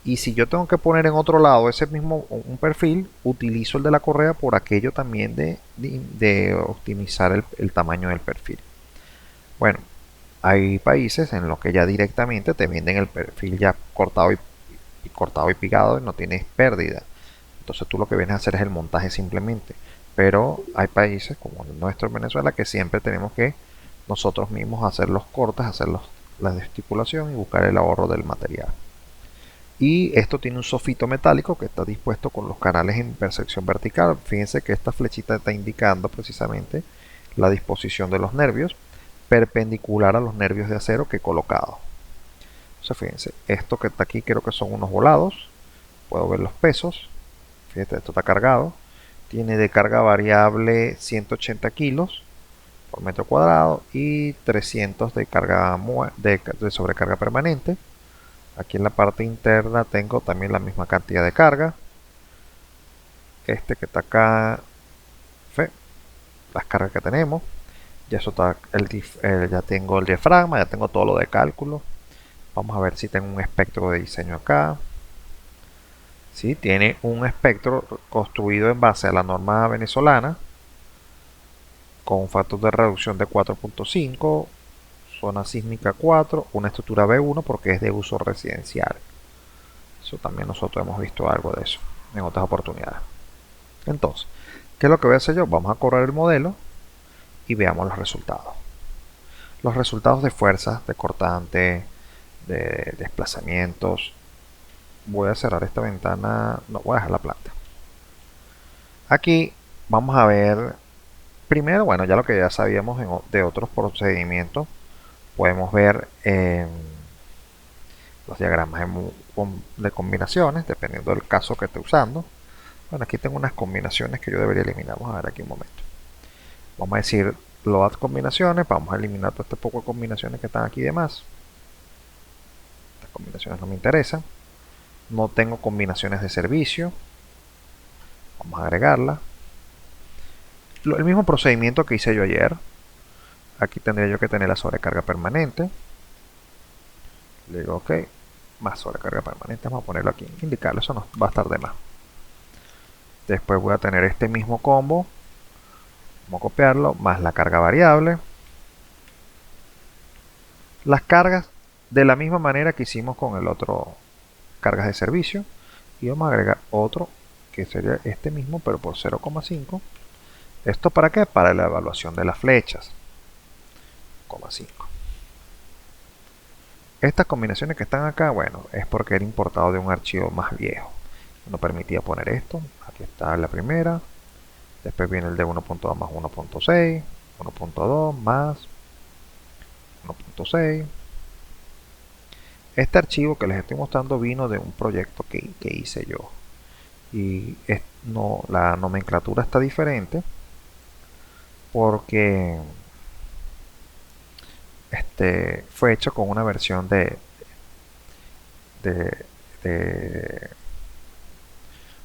Y si yo tengo que poner en otro lado ese mismo un perfil, utilizo el de la correa por aquello también de optimizar el tamaño del perfil. Bueno, hay países en los que ya directamente te venden el perfil ya cortado y pegado y no tienes pérdida. Entonces tú lo que vienes a hacer es el montaje simplemente. Pero hay países como el nuestro en Venezuela que siempre tenemos que nosotros mismos hacer los cortes, hacer la estipulación y buscar el ahorro del material. Y esto tiene un sofito metálico que está dispuesto con los canales en intersección vertical. Fíjense que esta flechita está indicando precisamente la disposición de los nervios perpendicular a los nervios de acero que he colocado. Entonces fíjense, esto que está aquí creo que son unos volados. Puedo ver los pesos. Fíjate, esto está cargado. Tiene de carga variable 180 kilos por metro cuadrado y 300 de carga de sobrecarga permanente. Aquí en la parte interna tengo también la misma cantidad de carga. Este que está acá, las cargas que tenemos. Ya eso está, ya tengo el diafragma, ya tengo todo lo de cálculo. Vamos a ver si tengo un espectro de diseño acá. Sí, tiene un espectro construido en base a la norma venezolana con un factor de reducción de 4.5, zona sísmica 4, una estructura B1 porque es de uso residencial. Eso también nosotros hemos visto algo de eso en otras oportunidades. Entonces, ¿Qué es lo que voy a hacer yo? Vamos a correr el modelo y veamos los resultados. Los resultados de fuerzas, de cortante, de desplazamientos. Voy a cerrar esta ventana, no voy a dejar la planta. Aquí vamos a ver, primero, bueno, ya lo que ya sabíamos de otros procedimientos, podemos ver los diagramas de combinaciones, dependiendo del caso que esté usando. Bueno, aquí tengo unas combinaciones que yo debería eliminar. Vamos a ver aquí un momento. Vamos a decir load combinaciones, vamos a eliminar todo este poco de combinaciones que están aquí de más. Estas combinaciones no me interesan. No tengo combinaciones de servicio. Vamos a agregarla. El mismo procedimiento que hice yo ayer. Aquí tendría yo que tener la sobrecarga permanente. Le digo ok, más sobrecarga permanente. Vamos a ponerlo aquí, indicarlo, eso no va a estar de más. Después voy a tener este mismo combo. Vamos a copiarlo, más la carga variable. Las cargas de la misma manera que hicimos con el otro cargas de servicio. Y vamos a agregar otro que sería este mismo pero por 0,5. ¿Esto para qué? Para la evaluación de las flechas. 0,5. Estas combinaciones que están acá, bueno, es porque era importado de un archivo más viejo. No permitía poner esto. Aquí está la primera. Después viene el de 1.2 más 1.6. 1.2 más 1.6. Este archivo que les estoy mostrando vino de un proyecto que hice yo. Y no, la nomenclatura está diferente porque fue hecho con una versión de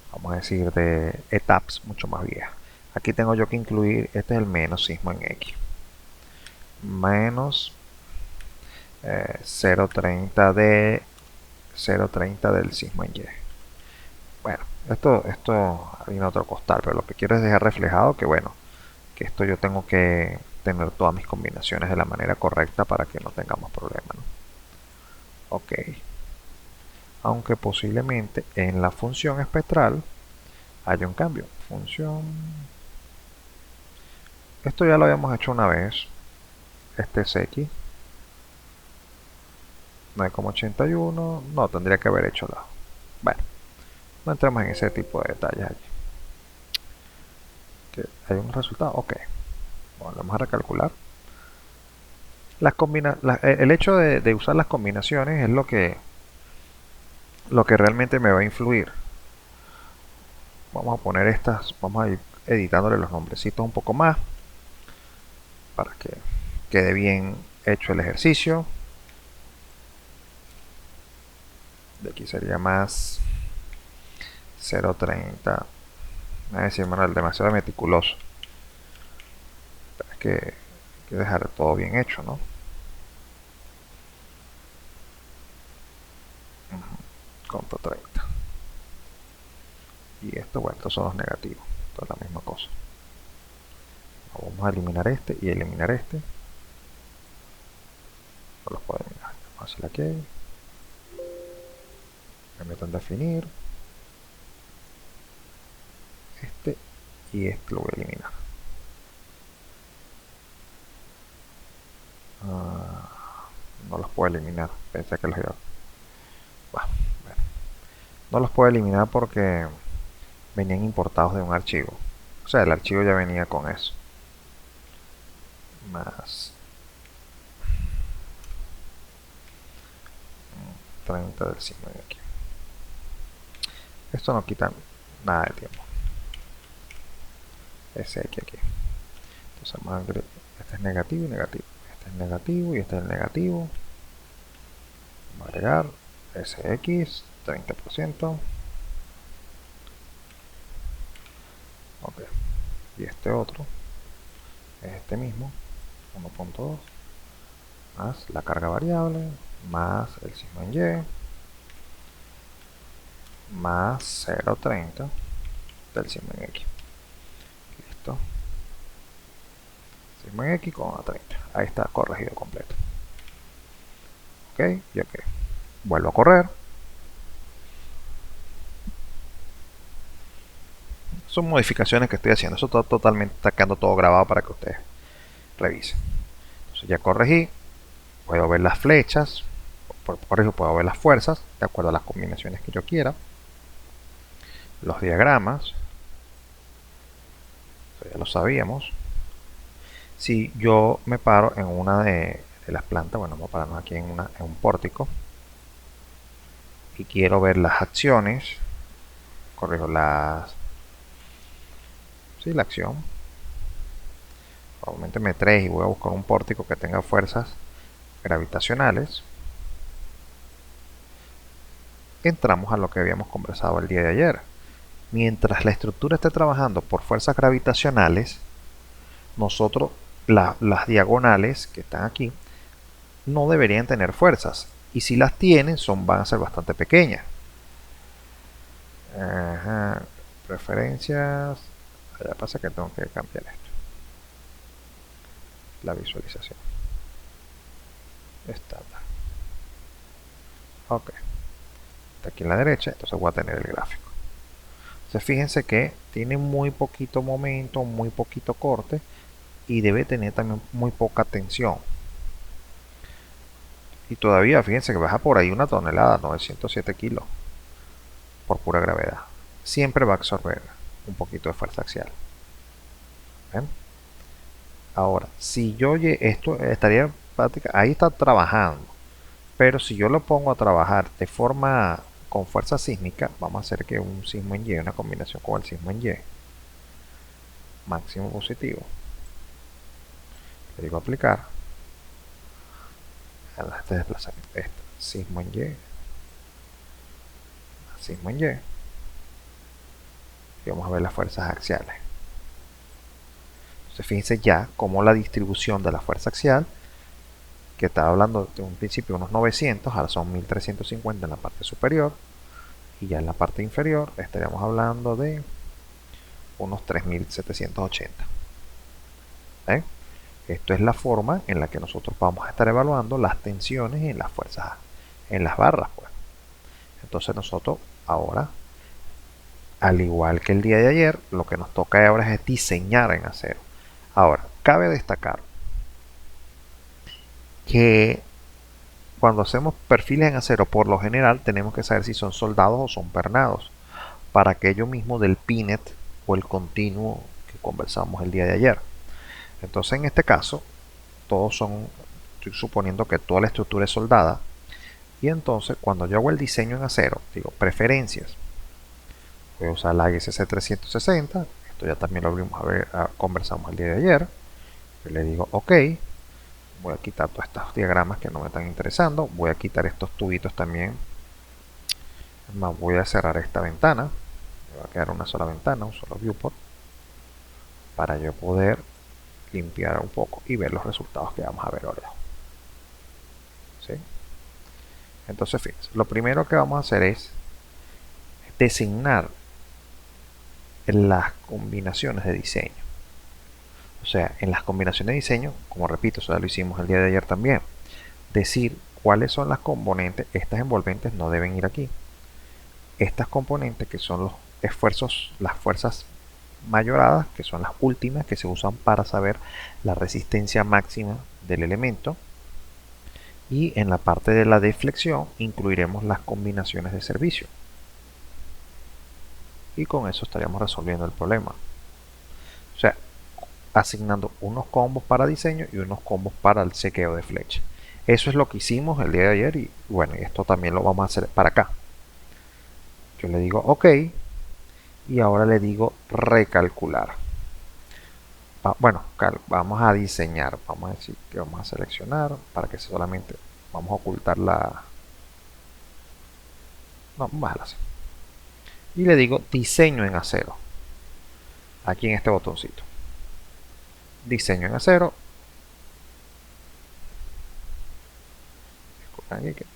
vamos a decir de etaps mucho más vieja. Aquí tengo yo que incluir, este es el menos sismo en X, menos 0.30 de 0.30 del sismo en Y. Bueno, esto viene otro costal, pero lo que quiero es dejar reflejado que bueno, que esto yo tengo que tener todas mis combinaciones de la manera correcta para que no tengamos problemas, ¿no? Ok, aunque posiblemente en la función espectral haya un cambio. Función, esto ya lo habíamos hecho una vez. Este es X 9,81, no, tendría que haber hecho la. Bueno, no entremos en ese tipo de detalles aquí. ¿Que hay un resultado? Ok, vamos a recalcular. El hecho de usar las combinaciones es lo que realmente me va a influir. Vamos a poner estas, vamos a ir editándole los nombrecitos un poco más para que quede bien hecho el ejercicio. De aquí sería más 0.30. Me va a decir Manuel, demasiado meticuloso. Pero es que hay que dejar todo bien hecho, ¿no? Contra 30. Y esto, bueno, estos son los negativos. Esto es la misma cosa. Vamos a eliminar este y eliminar este. No los puedo eliminar. Vamos a hacer aquí. Me meto en definir. Este y este lo voy a eliminar. No los puedo eliminar. Pensé que los iba a... Bueno, no los puedo eliminar porque venían importados de un archivo. O sea, el archivo ya venía con eso. Más 30 del signo de aquí. Esto no quita nada de tiempo. Ese aquí. Entonces vamos a agregar, este es negativo y negativo. Este es negativo y este es negativo. Vamos a agregar SX 30%. Ok. Y este otro es este mismo 1.2 más la carga variable más el signo en Y más 0.30 del signo en X. Listo. Signo en X con 30. Ahí está corregido completo. Ok y ok. Vuelvo a correr. son modificaciones que estoy haciendo. Eso está totalmente, está quedando todo grabado para que ustedes revisen. Entonces ya corregí, puedo ver las flechas, corrijo, puedo ver las fuerzas de acuerdo a las combinaciones que yo quiera, los diagramas, eso ya lo sabíamos. Si yo me paro en una de las plantas, bueno, vamos a pararnos aquí en un pórtico y quiero ver las acciones, corrijo la acción, aumenteme 3 y voy a buscar un pórtico que tenga fuerzas gravitacionales. Entramos a lo que habíamos conversado el día de ayer. Mientras la estructura esté trabajando por fuerzas gravitacionales, nosotros las diagonales que están aquí no deberían tener fuerzas, y si las tienen van a ser bastante pequeñas. Ajá. Preferencias, ya pasa que tengo que cambiar esto, la visualización estándar. Ok, está aquí en la derecha, entonces voy a tener el gráfico. Entonces fíjense que tiene muy poquito momento, muy poquito corte, y debe tener también muy poca tensión. Y todavía fíjense que baja por ahí 1 tonelada, 907 kilos, por pura gravedad. Siempre va a absorber un poquito de fuerza axial. ¿Ven? Ahora, si yo esto estaría práctica, ahí está trabajando, pero si yo lo pongo a trabajar de forma con fuerza sísmica, vamos a hacer que un sismo en Y, una combinación con el sismo en Y, máximo positivo, le digo aplicar, este desplazamiento, sismo en Y, sismo en Y, y vamos a ver las fuerzas axiales. Entonces fíjense ya cómo la distribución de la fuerza axial, que estaba hablando de un principio unos 900, ahora son 1350 en la parte superior, y ya en la parte inferior estaríamos hablando de unos 3780. ¿Eh? Esto es la forma en la que nosotros vamos a estar evaluando las tensiones en las fuerzas, en las barras, pues. Entonces nosotros ahora, al igual que el día de ayer, lo que nos toca ahora es diseñar en acero. Ahora, cabe destacar que cuando hacemos perfiles en acero, por lo general tenemos que saber si son soldados o son pernados, para aquello mismo del pinet o el continuo que conversamos el día de ayer. Entonces en este caso, estoy suponiendo que toda la estructura es soldada, y entonces cuando yo hago el diseño en acero, digo preferencias, voy a usar la ISC 360, esto ya también lo vimos conversamos el día de ayer, yo le digo ok, voy a quitar todos estos diagramas que no me están interesando, voy a quitar estos tubitos también, más voy a cerrar esta ventana, me va a quedar una sola ventana, un solo viewport, para yo poder limpiar un poco y ver los resultados que vamos a ver ahora. ¿Sí? Entonces fíjense, lo primero que vamos a hacer es designar las combinaciones de diseño. O sea, en las combinaciones de diseño, como repito, eso ya lo hicimos el día de ayer también, decir cuáles son las componentes. Estas envolventes no deben ir aquí. Estas componentes que son los esfuerzos, las fuerzas mayoradas, que son las últimas que se usan para saber la resistencia máxima del elemento, y en la parte de la deflexión incluiremos las combinaciones de servicio, y con eso estaríamos resolviendo el problema. O sea, asignando unos combos para diseño y unos combos para el sequeo de flecha. Eso es lo que hicimos el día de ayer, y bueno, y esto también lo vamos a hacer para acá. Yo le digo ok, y ahora le digo recalcular. Bueno, vamos a diseñar, vamos a decir que vamos a seleccionar para que solamente vamos a ocultar la, no, bájala así, y le digo diseño en acero aquí en este botoncito, diseño en acero.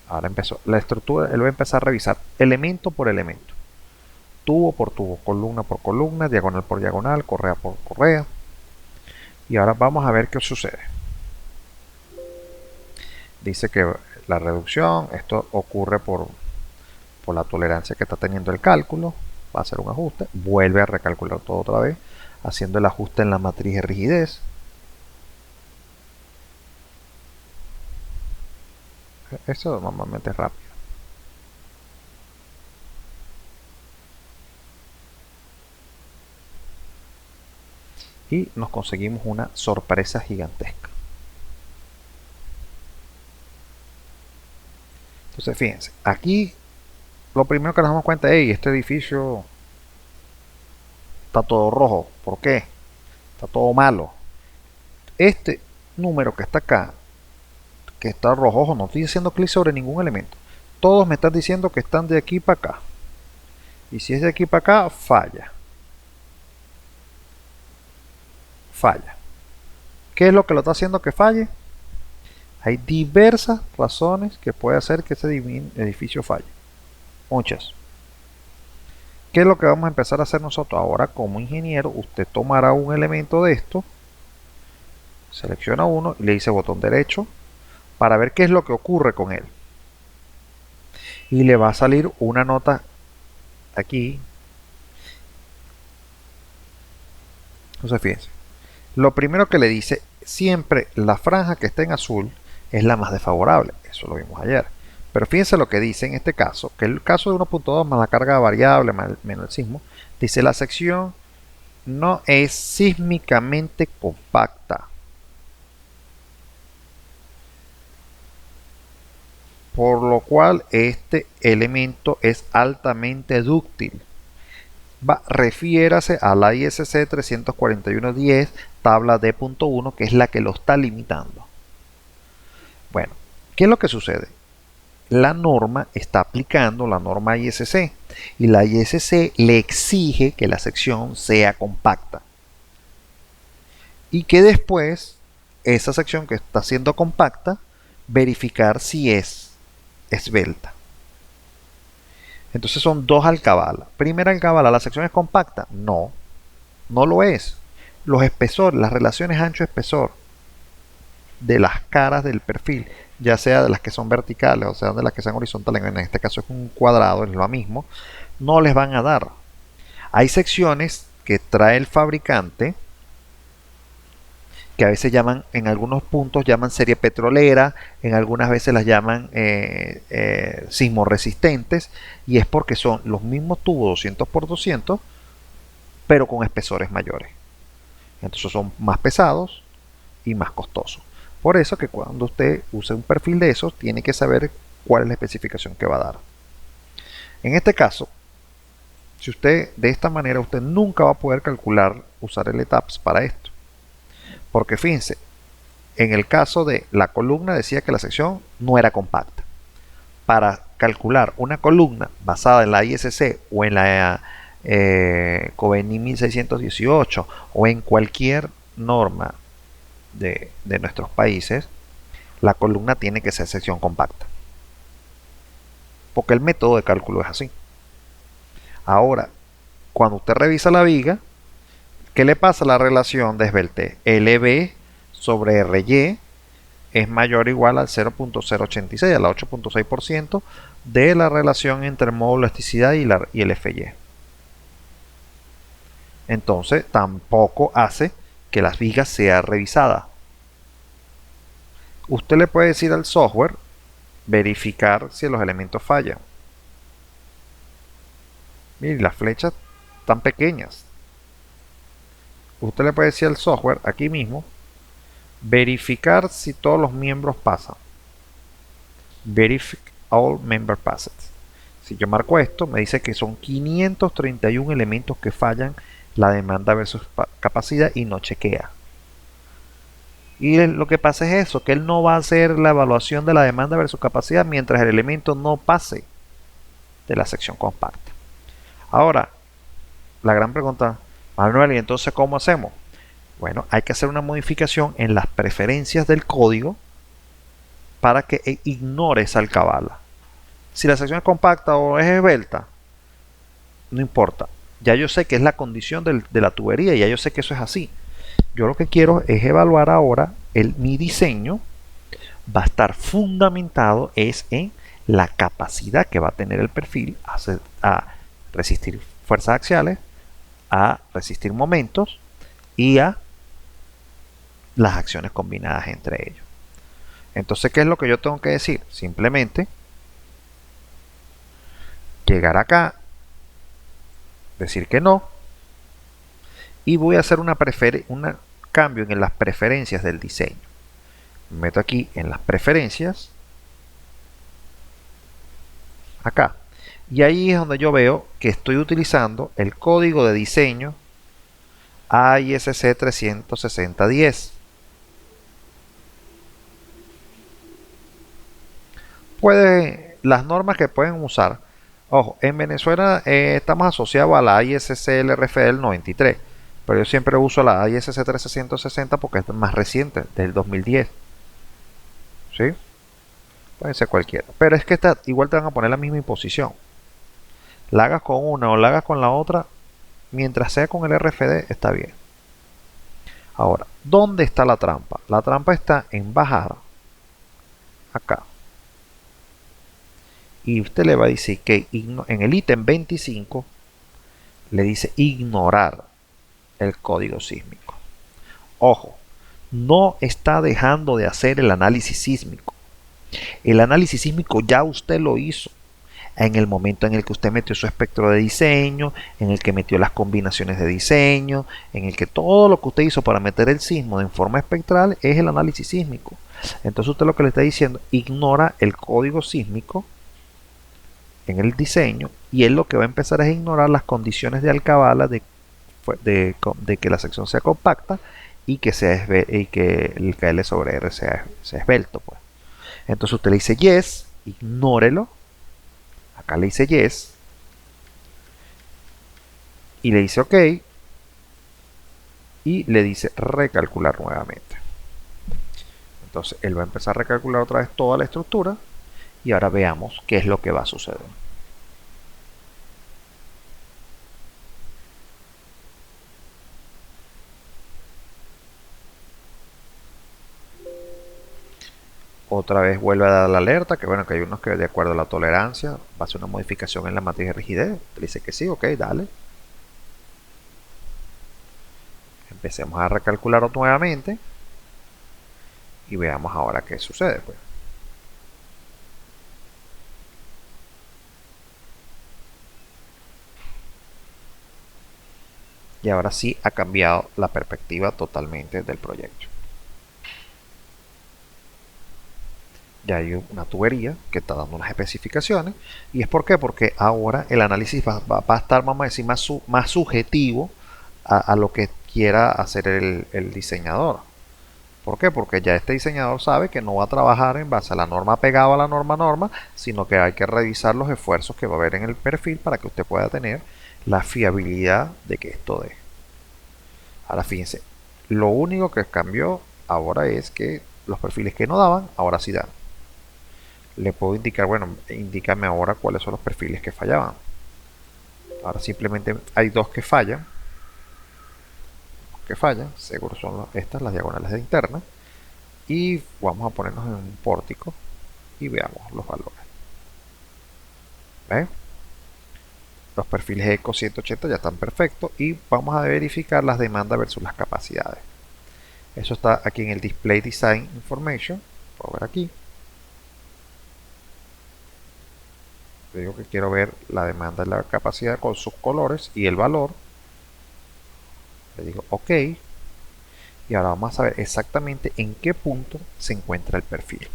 Ahora empezó la estructura, él va a empezar a revisar elemento por elemento, tubo por tubo, columna por columna, diagonal por diagonal, correa por correa. Y ahora vamos a ver qué sucede. Dice que la reducción, esto ocurre por la tolerancia que está teniendo el cálculo. va a hacer un ajuste, vuelve a recalcular todo otra vez, haciendo el ajuste en la matriz de rigidez. Eso normalmente es rápido. Y nos conseguimos una sorpresa gigantesca. Entonces fíjense, aquí lo primero que nos damos cuenta es, este edificio está todo rojo. ¿Por qué? Está todo malo. Este número que está acá, que está rojo, ojo, no estoy haciendo clic sobre ningún elemento. Todos me están diciendo que están de aquí para acá. Y si es de aquí para acá, falla. Falla. ¿Qué es lo que lo está haciendo que falle? Hay diversas razones que puede hacer que ese edificio falle. Muchas. ¿Qué es lo que vamos a empezar a hacer nosotros? Ahora, como ingeniero, usted tomará un elemento de esto, selecciona uno y le dice botón derecho para ver qué es lo que ocurre con él. Y le va a salir una nota aquí. Entonces, fíjense. Lo primero que le dice, siempre la franja que está en azul es la más desfavorable. Eso lo vimos ayer. Pero fíjense lo que dice en este caso, que el caso de 1.2 más la carga variable menos el sismo, dice la sección no es sísmicamente compacta. Por lo cual este elemento es altamente dúctil. Refiérase a la ISC 34110 tabla D.1, que es la que lo está limitando. Bueno, ¿qué es lo que sucede? La norma está aplicando la norma ISC y la ISC le exige que la sección sea compacta y que después esa sección que está siendo compacta verificar si es esbelta. Entonces son dos alcabalas. Primera alcabala, ¿la sección es compacta? No, no lo es. Los espesores, las relaciones ancho-espesor de las caras del perfil, ya sea de las que son verticales o sea de las que sean horizontales, en este caso es un cuadrado, es lo mismo, no les van a dar. Hay secciones que trae el fabricante que a veces llaman, en algunos puntos llaman serie petrolera, en algunas veces las llaman sismoresistentes, y es porque son los mismos tubos 200x200 pero con espesores mayores. Entonces son más pesados y más costosos. Por eso que cuando usted use un perfil de esos, tiene que saber cuál es la especificación que va a dar. En este caso, si usted de esta manera, usted nunca va a poder calcular, usar el ETAPS para esto. Porque fíjense, en el caso de la columna decía que la sección no era compacta. Para calcular una columna basada en la ISC o en la COBENI 1618 o en cualquier norma de nuestros países, la columna tiene que ser sección compacta. Porque el método de cálculo es así. Ahora, cuando usted revisa la viga, ¿qué le pasa a la relación de esbelte? LB sobre RY es mayor o igual al 0.086, a la 8.6% de la relación entre el módulo de elasticidad y el FY. Entonces, tampoco hace que las vigas sea revisada. Usted le puede decir al software verificar si los elementos fallan. Mire, las flechas están pequeñas. Usted le puede decir al software aquí mismo verificar si todos los miembros pasan. Verify all member passes. Si yo marco esto, me dice que son 531 elementos que fallan la demanda versus capacidad y no chequea. Y lo que pasa es eso, que él no va a hacer la evaluación de la demanda versus capacidad mientras el elemento no pase de la sección compacta. Ahora, la gran pregunta, Manuel, ¿y entonces cómo hacemos? Bueno, hay que hacer una modificación en las preferencias del código para que ignore esa alcabala. Si la sección es compacta o es esbelta, no importa. Ya yo sé que es la condición de la tubería y ya yo sé que eso es así. Yo lo que quiero es evaluar ahora mi diseño va a estar fundamentado es en la capacidad que va a tener el perfil a resistir fuerzas axiales, a resistir momentos y a las acciones combinadas entre ellos. Entonces, ¿qué es lo que yo tengo que decir? Simplemente llegar acá, decir que no, y voy a hacer un cambio en las preferencias del diseño. Me meto aquí en las preferencias, acá, y ahí es donde yo veo que estoy utilizando el código de diseño AISC 36010. Las normas que pueden usar, ojo, en Venezuela estamos asociados a la ISC LRF del 93, pero yo siempre uso la ISC 360 porque es más reciente, del 2010. ¿Sí? Puede ser cualquiera, pero es que igual te van a poner la misma imposición. La hagas con una o la hagas con la otra, mientras sea con el RFD está bien. Ahora, ¿dónde está la trampa? La trampa está en bajar acá. Y usted le va a decir que en el ítem 25 le dice ignorar el código sísmico. Ojo, no está dejando de hacer el análisis sísmico. El análisis sísmico ya usted lo hizo en el momento en el que usted metió su espectro de diseño, en el que metió las combinaciones de diseño, en el que todo lo que usted hizo para meter el sismo en forma espectral es el análisis sísmico. Entonces usted lo que le está diciendo, ignora el código sísmico en el diseño, y él lo que va a empezar es a ignorar las condiciones de alcabala de que la sección sea compacta y que el KL sobre R sea esbelto, pues. Entonces usted le dice yes, ignórelo. Acá le dice yes y le dice ok y le dice recalcular nuevamente. Entonces él va a empezar a recalcular otra vez toda la estructura y ahora veamos qué es lo que va a suceder. Otra vez vuelve a dar la alerta, que bueno, que hay unos que de acuerdo a la tolerancia va a hacer una modificación en la matriz de rigidez. Le dice que sí, ok, dale. Empecemos a recalcular nuevamente y veamos ahora qué sucede, pues. Y ahora sí ha cambiado la perspectiva totalmente del proyecto. Ya hay una tubería que está dando unas especificaciones. ¿Y es por qué? Porque ahora el análisis va a estar, vamos a decir, más subjetivo a lo que quiera hacer el diseñador. ¿Por qué? Porque ya este diseñador sabe que no va a trabajar en base a la norma pegada a la norma, sino que hay que revisar los esfuerzos que va a haber en el perfil para que usted pueda tener la fiabilidad de que esto dé. Ahora fíjense, lo único que cambió ahora es que los perfiles que no daban, ahora sí dan. Le puedo indicar, bueno, indícame ahora cuáles son los perfiles que fallaban. Ahora simplemente hay dos que fallan. Seguro son estas, las diagonales de interna. Y vamos a ponernos en un pórtico y veamos los valores. ¿Ven? Los perfiles ECO 180 ya están perfectos y vamos a verificar las demandas versus las capacidades. Eso está aquí en el Display Design Information. Puedo ver aquí. Le digo que quiero ver la demanda y la capacidad con sus colores y el valor. Le digo OK. Y ahora vamos a saber exactamente en qué punto se encuentra el perfil.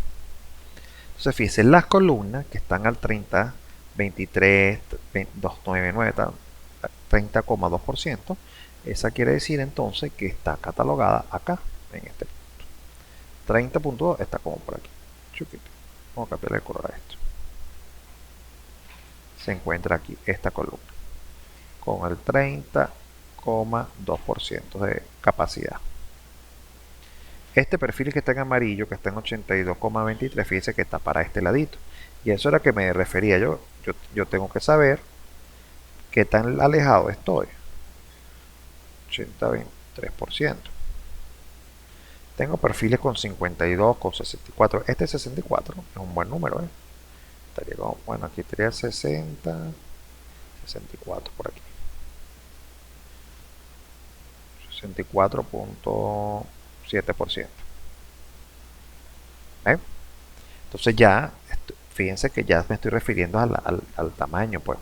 Entonces fíjense, las columnas que están al 30, 23, 299, 30,2%, esa quiere decir entonces que está catalogada acá, en este punto. 30.2 está como por aquí. Vamos a cambiarle el color a esto. Se encuentra aquí esta columna con el 30,2% de capacidad. Este perfil que está en amarillo, que está en 82,23, fíjense que está para este ladito. Y eso era que me refería yo. Yo tengo que saber qué tan alejado estoy. 83%. Tengo perfiles con 52, con 64. Este 64 es un buen número, Estaría como, bueno, aquí estaría 60, 64 por aquí. 64.7%. ¿Ven? Entonces ya, fíjense que ya me estoy refiriendo al tamaño, pues,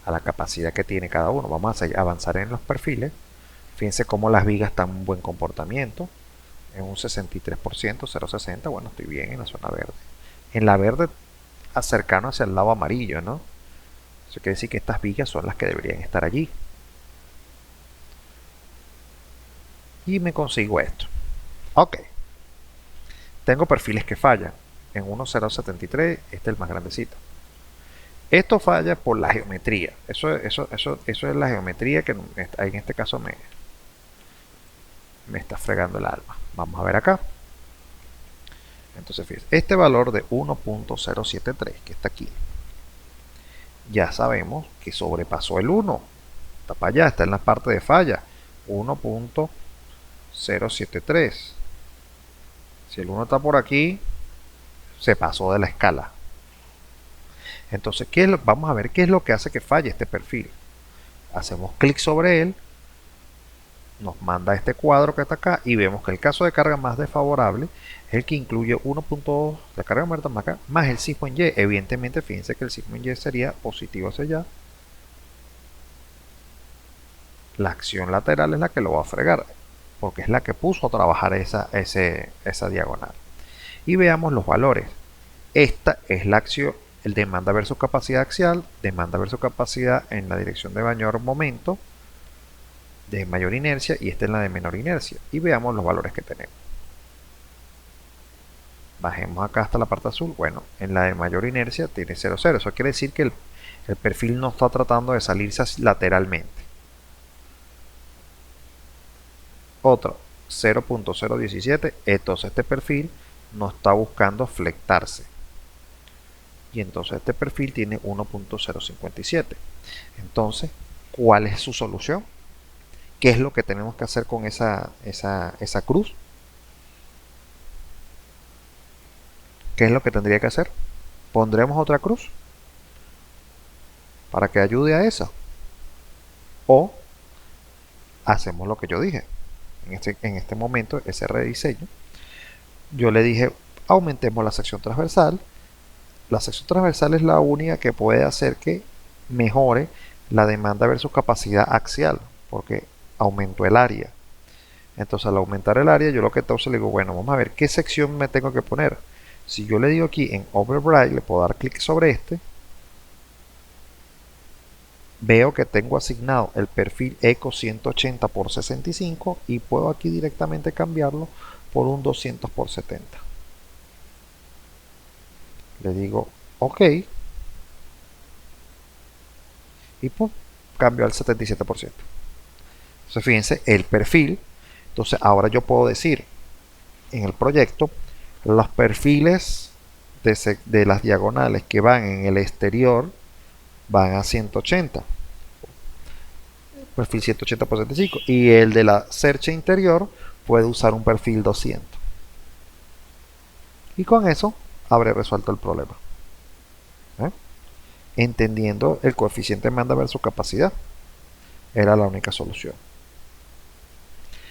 a la capacidad que tiene cada uno. Vamos a avanzar en los perfiles. Fíjense cómo las vigas están en buen comportamiento. En un 63%, 0,60. Bueno, estoy bien en la zona verde. En la verde, cercano hacia el lado amarillo, ¿no? Eso quiere decir que estas vigas son las que deberían estar allí. Y me consigo esto. Ok. Tengo perfiles que fallan. En 1,073, este es el más grandecito. Esto falla por la geometría. Eso es la geometría que en este caso me está fregando el alma. Vamos a ver acá. Entonces, fíjense, este valor de 1.073 que está aquí, ya sabemos que sobrepasó el 1. Está para allá, está en la parte de falla. 1.073. Si el 1 está por aquí, se pasó de la escala. Entonces, vamos a ver qué es lo que hace que falle este perfil. Hacemos clic sobre él, nos manda este cuadro que está acá y vemos que el caso de carga más desfavorable es el que incluye 1.2 de carga muerta más acá, más el sigmo en Y. Evidentemente, fíjense que el sigmo en Y sería positivo hacia allá. La acción lateral es la que lo va a fregar, porque es la que puso a trabajar esa diagonal. Y veamos los valores. Esta es la acción, el demanda versus capacidad axial, demanda versus capacidad en la dirección de mayor momento, de mayor inercia, y esta es la de menor inercia. Y veamos los valores que tenemos. Bajemos acá hasta la parte azul. Bueno, en la de mayor inercia tiene 0,0. Eso quiere decir que el perfil no está tratando de salirse lateralmente. Otro, 0.017. Entonces este perfil no está buscando flectarse. Y entonces este perfil tiene 1.057. Entonces, ¿cuál es su solución? ¿Qué es lo que tenemos que hacer con esa cruz? ¿Qué es lo que tendría que hacer? Pondremos otra cruz para que ayude a esa. O hacemos lo que yo dije. En este momento, ese rediseño, yo le dije, aumentemos la sección transversal. La sección transversal es la única que puede hacer que mejore la demanda versus capacidad axial, porque aumentó el área. Entonces, al aumentar el área, yo lo que entonces le digo, bueno, vamos a ver qué sección me tengo que poner. Si yo le digo aquí en Override, le puedo dar clic sobre este, veo que tengo asignado el perfil Eco 180 por 65 y puedo aquí directamente cambiarlo por un 200 por 70. Le digo OK y pum, cambio al 77%. Entonces fíjense el perfil. Entonces ahora yo puedo decir en el proyecto los perfiles de las diagonales que van en el exterior van a 180, perfil 180 por 75, y el de la cercha interior puede usar un perfil 200. Y con eso habré resuelto el problema. ¿Eh? Entendiendo el coeficiente de demanda versus capacidad, era la única solución.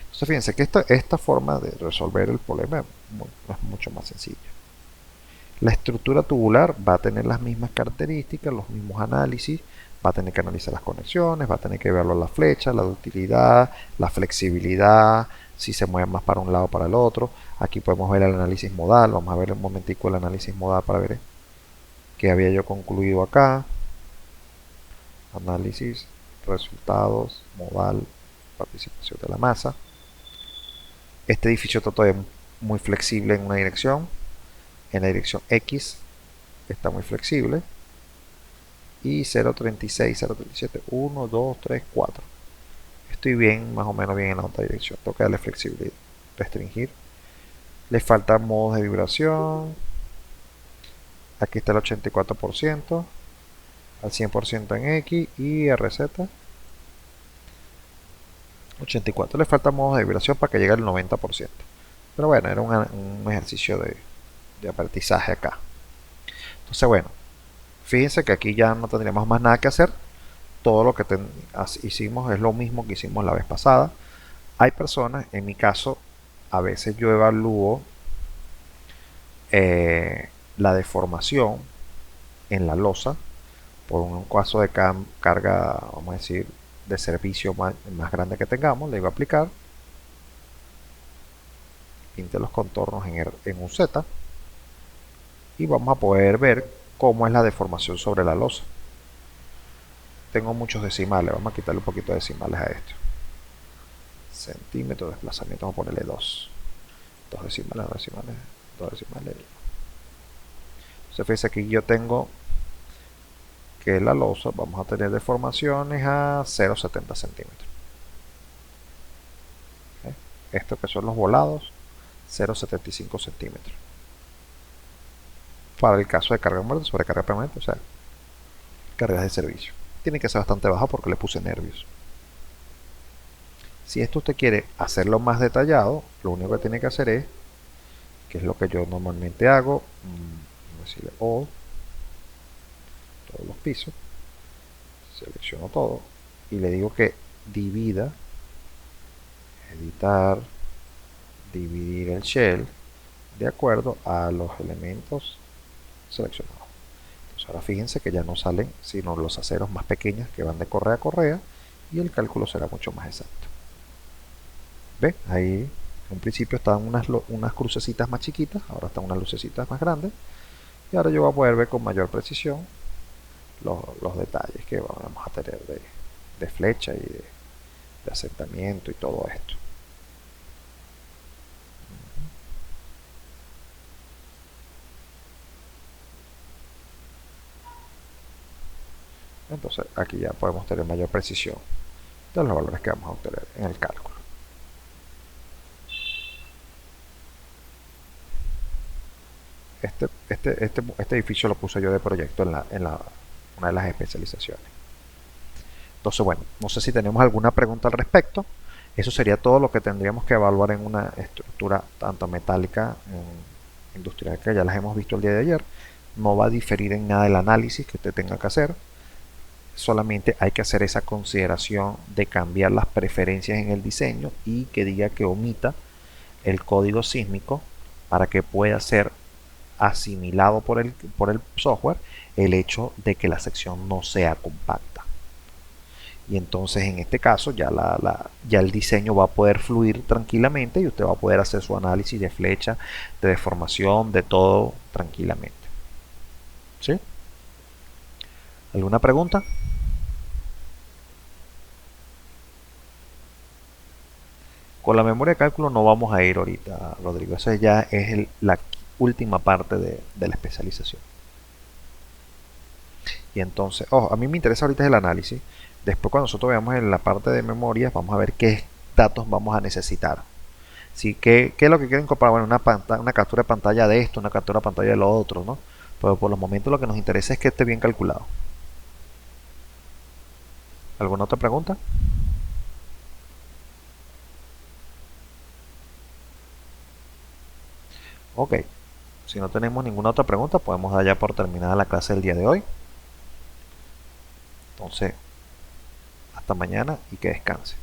Entonces fíjense que esta forma de resolver el problema es mucho más sencilla. La estructura tubular va a tener las mismas características, los mismos análisis, va a tener que analizar las conexiones, va a tener que verlo la flecha, la ductilidad, la flexibilidad, si se mueve más para un lado o para el otro. Aquí podemos ver el análisis modal, vamos a ver un momentico el análisis modal para ver qué había yo concluido acá. Análisis, resultados, modal, participación de la masa. Este edificio está todavía muy flexible en una dirección, en la dirección X está muy flexible, y 0.36, 0.37, 1, 2, 3, 4. Estoy bien, más o menos bien en la otra dirección. Tengo que darle flexibilidad, restringir. Le faltan modos de vibración. Aquí está el 84%, al 100% en X y RZ 84. Le falta modos de vibración para que llegue al 90%. Pero bueno, era un ejercicio de aprendizaje acá. Entonces bueno, fíjense que aquí ya no tendríamos más nada que hacer. Todo lo que hicimos es lo mismo que hicimos la vez pasada. Hay personas, en mi caso, a veces yo evalúo la deformación en la losa por un caso de carga, vamos a decir, de servicio más grande que tengamos. Le digo aplicar, pinte los contornos en un Z y vamos a poder ver cómo es la deformación sobre la losa. Tengo muchos decimales, vamos a quitarle un poquito de decimales a esto. Centímetro de desplazamiento, vamos a ponerle 2. 2 decimales, 2 decimales, 2 decimales. Entonces fíjense aquí yo tengo que la losa vamos a tener deformaciones a 0,70 centímetros. ¿Okay? Esto que son los volados, 0,75 centímetros. Para el caso de carga muerta, sobrecarga permanente, o sea, cargas de servicio. Tiene que ser bastante baja porque le puse nervios. Si esto usted quiere hacerlo más detallado, lo único que tiene que hacer es, que es lo que yo normalmente hago, decirle all, todos los pisos, selecciono todo y le digo que divida, editar, dividir el shell de acuerdo a los elementos seleccionados. Entonces ahora fíjense que ya no salen sino los aceros más pequeños que van de correa a correa y el cálculo será mucho más exacto. ¿Ve? Ahí en un principio estaban unas crucecitas más chiquitas, ahora están unas lucecitas más grandes y ahora yo voy a poder ver con mayor precisión los detalles que vamos a tener de flecha y de asentamiento y todo esto. Entonces aquí ya podemos tener mayor precisión de los valores que vamos a obtener en el cálculo. Este edificio lo puse yo de proyecto en una de las especializaciones. Entonces, bueno, no sé si tenemos alguna pregunta al respecto. Eso sería todo lo que tendríamos que evaluar en una estructura tanto metálica industrial, que ya las hemos visto el día de ayer. No va a diferir en nada el análisis que usted tenga que hacer. Solamente hay que hacer esa consideración de cambiar las preferencias en el diseño y que diga que omita el código sísmico para que pueda ser asimilado por el software el hecho de que la sección no sea compacta. Y entonces en este caso ya, ya el diseño va a poder fluir tranquilamente y usted va a poder hacer su análisis de flecha, de deformación, de todo tranquilamente. ¿Sí? ¿Alguna pregunta? Con la memoria de cálculo no vamos a ir ahorita, Rodrigo. Esa ya es la última parte de la especialización. Y entonces, a mí me interesa ahorita el análisis. Después cuando nosotros veamos en la parte de memoria, vamos a ver qué datos vamos a necesitar. ¿Sí? ¿Qué es lo que quieren incorporar? Bueno, una captura de pantalla de esto, una captura de pantalla de lo otro, ¿no? Pero por los momentos lo que nos interesa es que esté bien calculado. ¿Alguna otra pregunta? Ok, si no tenemos ninguna otra pregunta, podemos dar ya por terminada la clase del día de hoy. Entonces, hasta mañana y que descanse.